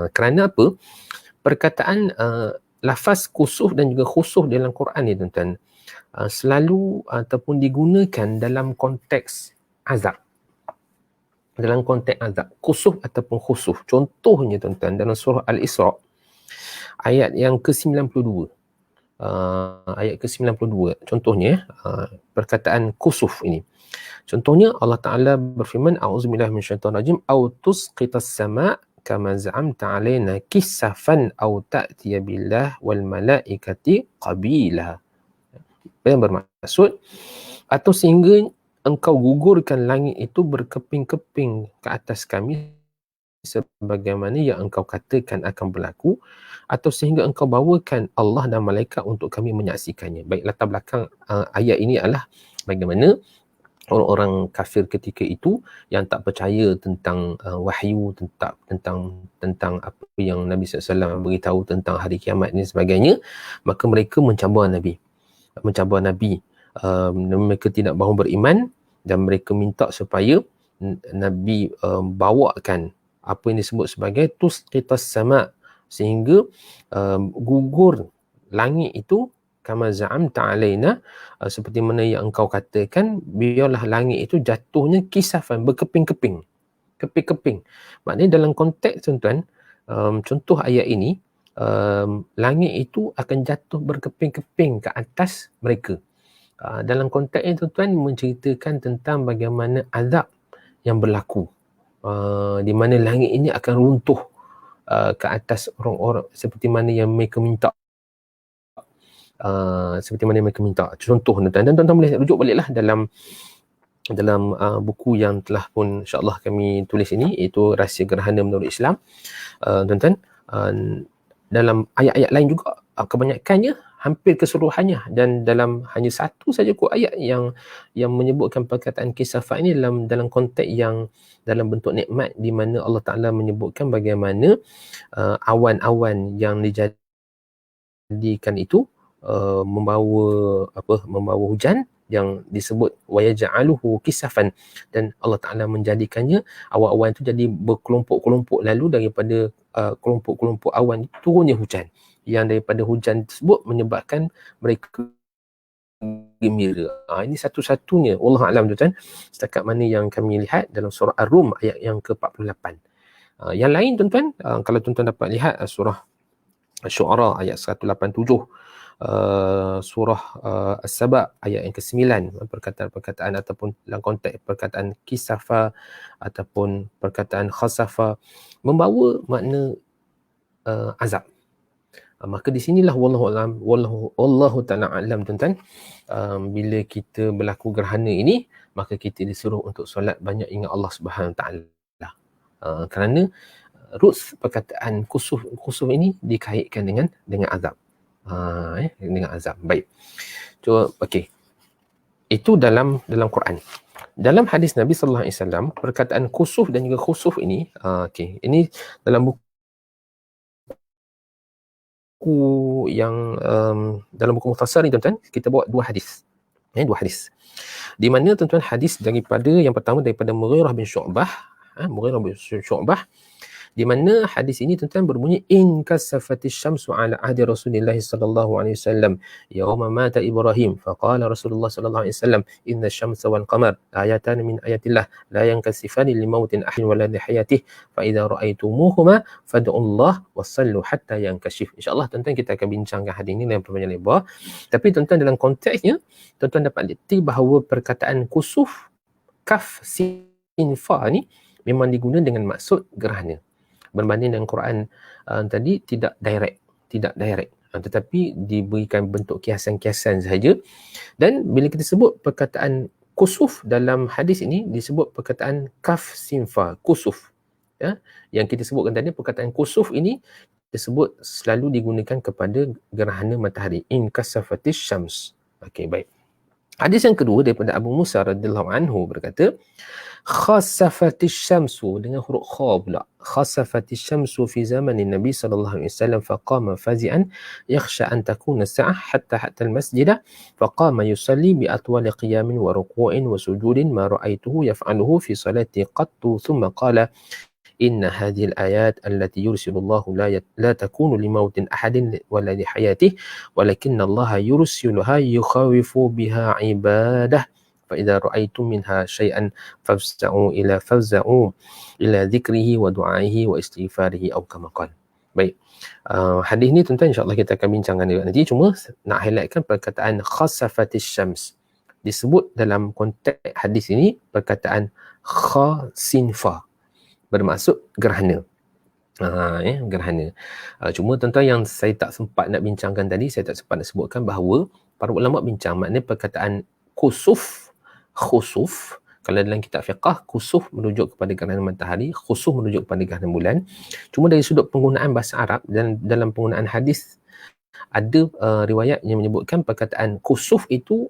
Kerana apa? Perkataan lafaz kusuf dan juga khusuf dalam Quran ni tuan-tuan, selalu ataupun digunakan dalam konteks azab. Dalam konteks azab, kusuf ataupun khusuf. Contohnya tuan-tuan, dalam surah Al-Isra ayat yang ke-92. Ayat ke-92 contohnya perkataan kusuf ini. Contohnya Allah Ta'ala berfirman, a'udzubillahi minasyaitonir rajim, au tusqitas sama' kama za'amta 'alaina kisafan au ta'tiya billah wal malaikati qabila. Yang bermaksud, atau sehingga engkau gugurkan langit itu berkeping-keping ke atas kami sebagaimana yang engkau katakan akan berlaku, atau sehingga engkau bawakan Allah dan malaikat untuk kami menyaksikannya. Baik, latar belakang ayat ini adalah bagaimana orang-orang kafir ketika itu yang tak percaya tentang wahyu, tentang apa yang Nabi SAW beritahu tentang hari kiamat dan sebagainya, maka mereka mencabar Nabi. Mereka tidak mahu beriman dan mereka minta supaya Nabi bawakan apa yang disebut sebagai tusqitas sama', sehingga gugur langit itu kama za'amta 'alaina, seperti mana yang engkau katakan, biarlah langit itu jatuhnya kisafan, berkeping-keping. Keping-keping. Maknanya dalam konteks tuan-tuan, contoh ayat ini, langit itu akan jatuh berkeping-keping ke atas mereka. Dalam konteks ini tuan-tuan menceritakan tentang bagaimana azab yang berlaku, di mana langit ini akan runtuh ke atas orang-orang seperti mana yang mereka minta. Contoh dan tuan-tuan boleh rujuk baliklah dalam buku yang telah pun insya-Allah kami tulis ini, iaitu Rahsia Gerhana Menurut Islam. Tuan-tuan, dalam ayat-ayat lain juga kebanyakannya, hampir keseluruhannya, dan dalam hanya satu saja ayat yang menyebutkan perkataan kisafat ini dalam konteks yang dalam bentuk nikmat, di mana Allah Ta'ala menyebutkan bagaimana awan-awan yang dijadikan itu membawa hujan yang disebut wayaj'aluhu kisafan, dan Allah Ta'ala menjadikannya awan-awan itu jadi berkelompok-kelompok, lalu daripada kelompok-kelompok awan turunnya hujan, yang daripada hujan tersebut menyebabkan mereka gembira. Ini satu-satunya wallahu a'lam tuan-tuan, setakat mana yang kami lihat dalam surah Ar-Rum ayat yang ke-48. Yang lain tuan-tuan, kalau tuan-tuan dapat lihat surah Asy-Syu'ara ayat 187, surah As-Saba ayat yang ke-9, perkataan-perkataan ataupun dalam konteks perkataan kisafa ataupun perkataan khasafa membawa makna azab. Maka di sinilah wallahu ta'ala alam tuan-tuan, bila kita berlaku gerhana ini, maka kita disuruh untuk solat banyak ingat Allah Subhanahu Ta'ala, kerana roots perkataan kusuf ini dikaitkan dengan azab. Dengan azab. Baik. Cuba okey. Itu dalam Quran. Dalam hadis Nabi sallallahu alaihi wasallam, perkataan kusuf dan juga khusuf ini, okey, ini dalam buku yang dalam buku Mukhtasar ni tuan-tuan, kita bawa dua hadis. Dua hadis. Di mana tuan-tuan hadis daripada yang pertama daripada Mughirah bin Syu'bah, Di mana hadis ini tuan-tuan berbunyi in kasafatis syamsu ala ahdi Rasulillah sallallahu alaihi wasallam yauma mata Ibrahim faqala Rasulullah sallallahu alaihi wasallam inna syamsa wal qamar ayatan min ayatillah la yankasifani limautin ahadin wala lihayatihi fa idza ra'aitumuhuma fad'ullah wasallu hatta yankashif. Insya-Allah tuan-tuan kita akan bincangkan hadis ini dalam perpanjangan lebar. Tapi tuan-tuan dalam konteksnya tuan-tuan dapat lihat bahawa perkataan kusuf kaf sin fa ni memang digunakan dengan maksud gerhana. Berbanding dengan Quran tadi tidak direct, tetapi diberikan bentuk kiasan-kiasan sahaja. Dan bila kita sebut perkataan kusuf dalam hadis ini disebut perkataan kaf sin fa, kusuf. Ya, yang kita sebutkan tadi perkataan kusuf ini disebut selalu digunakan kepada gerhana matahari, in kasafatis syams. Okey, baik. Hadis yang kedua daripada Abu Musa radhiyallahu anhu berkata, khasafatis syamsu dengan huruf kha pula. Khasafatis syamsu fi zamanin Nabi sallallahu alaihi wasallam faqama fazi'an yakhsha an takuna as-sa'ah hatta al-masjidah faqama yusalli bi atwali qiyamin wa ruku'in wa sujudin ma ra'aituhu yaf'aluhu fi salati qattu thumma qala إن هذه الآيات التي يرسل الله لا تكون لموت أحد ولا لحياته ولكن الله يرسلها يخوف بها عباده فإذا رأيتم منها شيئا فافزعوا إلى ذكره ودعائه واستغفاره أو كما قال. Baik. Hadis ni tuan-tuan insya-Allah kita akan bincangkan juga nanti. Cuma nak highlightkan perkataan khasafatis syams. Disebut dalam konteks hadis ini perkataan khasinfa, bermaksud gerhana. Gerhana. Cuma tuan-tuan yang saya tak sempat nak bincangkan tadi, saya tak sempat nak sebutkan bahawa para ulama bincang maknanya perkataan kusuf, khusuf. Kalau dalam kitab fiqh, kusuf merujuk kepada gerhana matahari, khusuf merujuk kepada gerhana bulan. Cuma dari sudut penggunaan bahasa Arab dan dalam penggunaan hadis, ada riwayat yang menyebutkan perkataan kusuf itu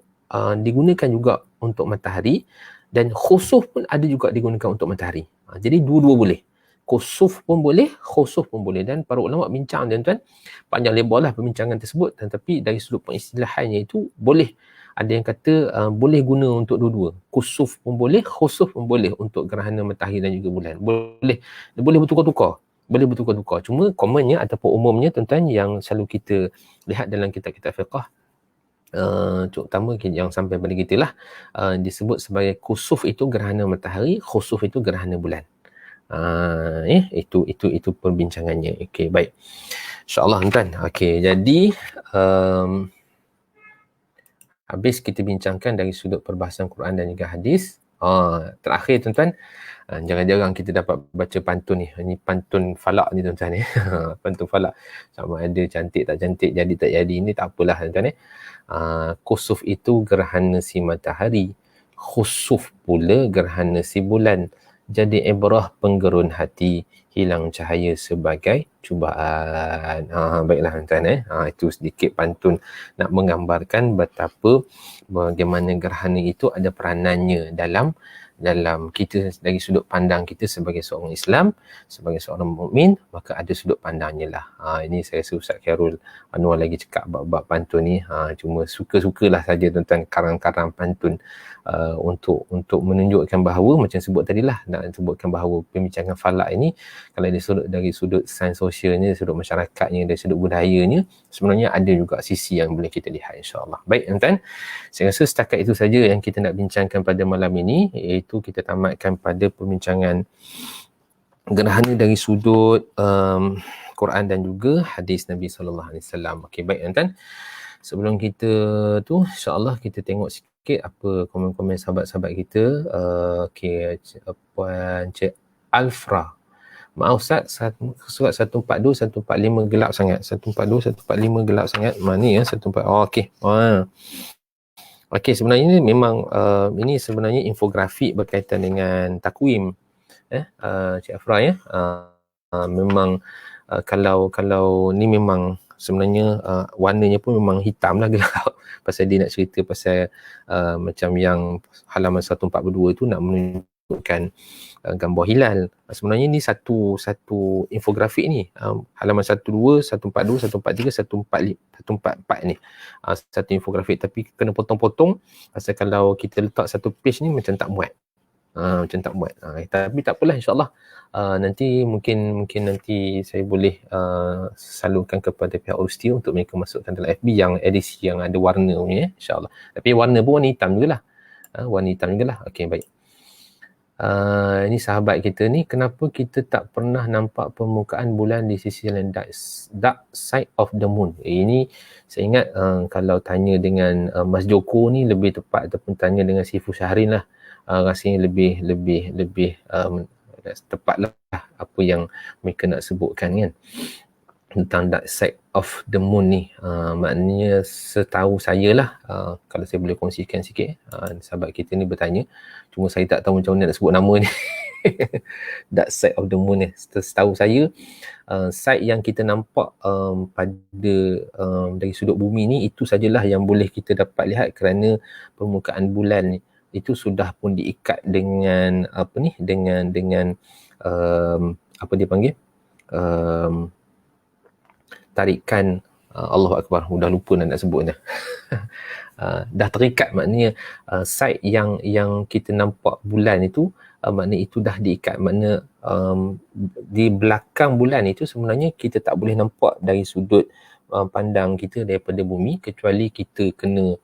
digunakan juga untuk matahari dan khusuf pun ada juga digunakan untuk matahari. Jadi dua-dua boleh. Kusuf pun boleh, khusuf pun boleh. Dan para ulama bincang tuan-tuan, panjang lebar lah perbincangan tersebut. Tetapi dari sudut pengistilahannya itu boleh. Ada yang kata boleh guna untuk dua-dua. Kusuf pun boleh, khusuf pun boleh untuk gerhana matahari dan juga bulan. Boleh bertukar-tukar. Cuma commonnya ataupun umumnya tuan-tuan yang selalu kita lihat dalam kitab-kitab fiqh, terutama yang sampai pada kita lah, disebut sebagai kusuf itu gerhana matahari, khusuf itu gerhana bulan. Itu perbincangannya. Okey, baik. InsyaAllah tuan. Okey, jadi habis kita bincangkan dari sudut perbahasan Quran dan juga hadis. Terakhir tuan-tuan, jangan-jangan kita dapat baca pantun ni. Ini pantun falak ni tuan-tuan ni. Pantun falak. Sama ada cantik tak cantik, jadi tak jadi. Ini tak apalah tuan-tuan ni. Kusuf itu gerhana si matahari, khusuf pula gerhana si bulan. Jadi ibrah penggerun hati, hilang cahaya sebagai cubaan. Baiklah tuan-tuan. Itu sedikit pantun nak menggambarkan bagaimana gerhana itu ada peranannya dalam kita dari sudut pandang kita sebagai seorang Islam, sebagai seorang mukmin, maka ada sudut pandangnya lah. Ini saya rasa Ustaz Khairul Anwar lagi cakap bab pantun ni. Cuma suka-sukalah saja tuan-tuan karang-karang pantun untuk menunjukkan bahawa macam sebut tadilah, nak sebutkan bahawa pembincangan falak ini kalau dari sudut sains sosialnya, dari sudut masyarakatnya, dari sudut budayanya, sebenarnya ada juga sisi yang boleh kita lihat insya-Allah. Baik tuan-tuan, saya rasa setakat itu saja yang kita nak bincangkan pada malam ini, iaitu kita tamatkan pada perbincangan gerhana dari sudut Quran dan juga hadis Nabi sallallahu alaihi wasallam. Okey, baik tuan-tuan. Sebelum kita tu insya-Allah kita tengok sikit apa komen-komen sahabat-sahabat kita. Okey, Puan Cik Alfra. Maaf Ustaz, surat 142 145 gelap sangat. 142 145 gelap sangat. Mana ya 144? Okey. Okey, sebenarnya ini memang ini sebenarnya infografik berkaitan dengan takwim. Cik Afra ya. Memang kalau ni memang sebenarnya warnanya pun memang hitam lah gelap. Pasal dia nak cerita pasal macam yang halaman 142 tu nak menunjukkan gambar hilal. Sebenarnya ni satu infografik ni. Halaman 12, 142, 143, 144 ni. Satu infografik tapi kena potong-potong pasal kalau kita letak satu page ni macam tak muat. Macam tak buat. Tapi tak apalah, insyaAllah nanti mungkin nanti saya boleh salurkan kepada pihak Usti untuk mereka masukkan dalam FB yang edisi yang ada warna punya, insyaAllah. Tapi warna pun warna hitam jugalah. Warna hitam jugalah. Okey, baik. Ini sahabat kita ni, kenapa kita tak pernah nampak permukaan bulan di sisi lain, dark side of the moon? Ini saya ingat kalau tanya dengan Mas Joko ni lebih tepat, ataupun tanya dengan Sifu Syahrin lah, rasanya lebih tepat lah apa yang mereka nak sebutkan kan tentang dark side of the moon ni. Maknanya setahu saya lah, kalau saya boleh kongsikan sikit, sahabat kita ni bertanya, cuma saya tak tahu macam mana nak sebut nama ni. Dark side of the moon ni, setahu saya side yang kita nampak pada dari sudut bumi ni, itu sajalah yang boleh kita dapat lihat, kerana permukaan bulan ni itu sudah pun diikat dengan apa ni, dengan apa dia panggil, tarikan Allahu Akbar, dah lupa nak sebut dah. Dah terikat, maknanya side yang kita nampak bulan itu, maknanya itu dah diikat. Maknanya di belakang bulan itu sebenarnya kita tak boleh nampak dari sudut pandang kita daripada bumi, kecuali kita kena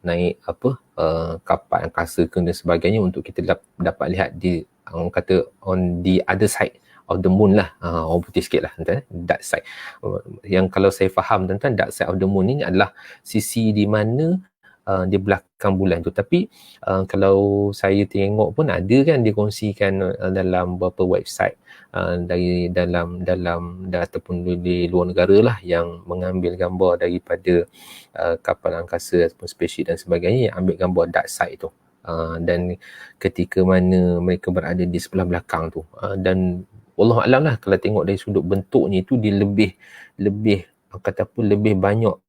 naik apa kapal angkasa dan sebagainya untuk kita dapat lihat di, orang kata, on the other side of the moon lah. Orang putih sikit lah tuan-tuan, dark side. Yang kalau saya faham tuan-tuan, dark side of the moon ni adalah sisi di mana di belakang bulan tu. Tapi kalau saya tengok pun ada kan dikongsikan dalam beberapa website dari dalam ataupun di luar negara lah, yang mengambil gambar daripada kapal angkasa ataupun spaceship dan sebagainya, yang ambil gambar dark side tu. Dan ketika mana mereka berada di sebelah belakang tu, dan wallahu alam lah, kalau tengok dari sudut bentuknya itu, dia lebih kata apa, lebih banyak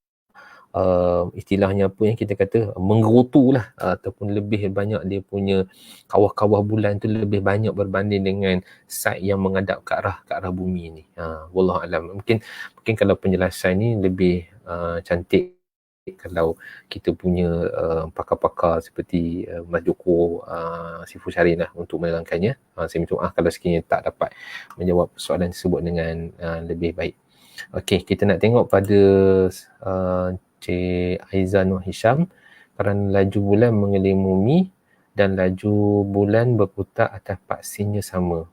istilahnya apa yang kita kata, menggerutu lah, ataupun lebih banyak dia punya kawah-kawah bulan tu lebih banyak berbanding dengan side yang menghadap ke arah bumi ni. Wallahu alam. Mungkin kalau penjelasan ni lebih cantik kalau kita punya pakar-pakar seperti Mas Joko, Sifu Syahrin lah untuk menerangkannya. Saya minta maaf kalau sekiranya tak dapat menjawab soalan tersebut dengan lebih baik. Okey, kita nak tengok pada Cik Aizan Nur Hisham. Kerana laju bulan mengelilingi bumi dan laju bulan berputar atas paksinya sama.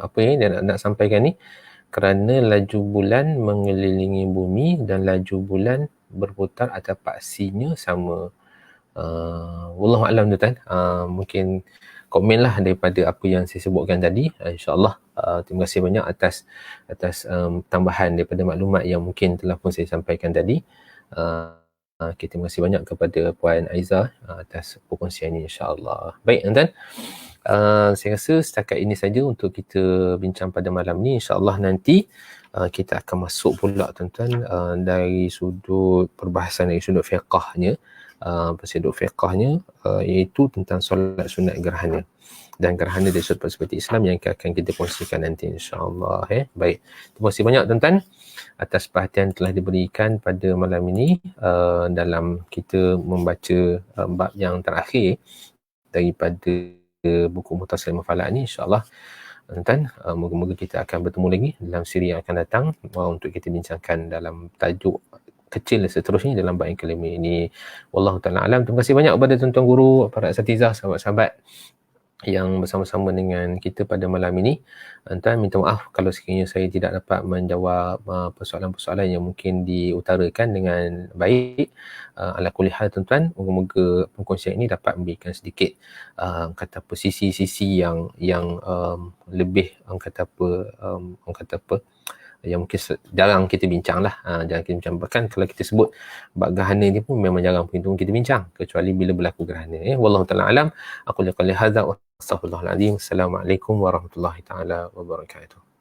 Apa yang dia nak sampaikan ni? Kerana laju bulan mengelilingi bumi dan laju bulan berputar atas paksinya sama. Wallahu a'lam tuan. Mungkin komenlah daripada apa yang saya sebutkan tadi, insya-Allah. Terima kasih banyak atas tambahan daripada maklumat yang mungkin telah pun saya sampaikan tadi. Terima kasih banyak kepada Puan Aiza atas perkongsian ini, insya-Allah. Baik tuan-tuan, saya rasa setakat ini saja untuk kita bincang pada malam ni. InsyaAllah nanti kita akan masuk pula tuan-tuan dari sudut perbahasan, dari sudut fiqahnya, iaitu tentang solat sunat gerhana dan gerhana dari sudut perspektif Islam yang akan kita kongsikan nanti, insyaAllah. Baik, terima kasih banyak tuan-tuan atas perhatian telah diberikan pada malam ini dalam kita membaca bab yang terakhir daripada buku Muhtasar Al-Falaq ni, insyaAllah tuan-tuan. Moga-moga kita akan bertemu lagi dalam siri yang akan datang untuk kita bincangkan dalam tajuk kecil seterusnya dalam bab yang kelima ini. Wallahu ta'ala alam. Terima kasih banyak kepada tuan-tuan guru, para asatizah, sahabat-sahabat yang bersama-sama dengan kita pada malam ini. Tuan, minta maaf kalau sekiranya saya tidak dapat menjawab persoalan-persoalan yang mungkin diutarakan dengan baik. Ala kulli hal tuan-tuan, moga-moga perkongsian ini dapat memberikan sedikit kata apa, sisi-sisi yang lebih yang mungkin jarang kita bincang lah. Jarang kita bincang. Bahkan kalau kita sebut bab gerhana ni pun memang jarang pun kita bincang, kecuali bila berlaku gerhana. Wallahu ta'ala alam. Aku lihat hadza wa astaghfirullahaladzim. Assalamualaikum warahmatullahi taala wabarakatuh.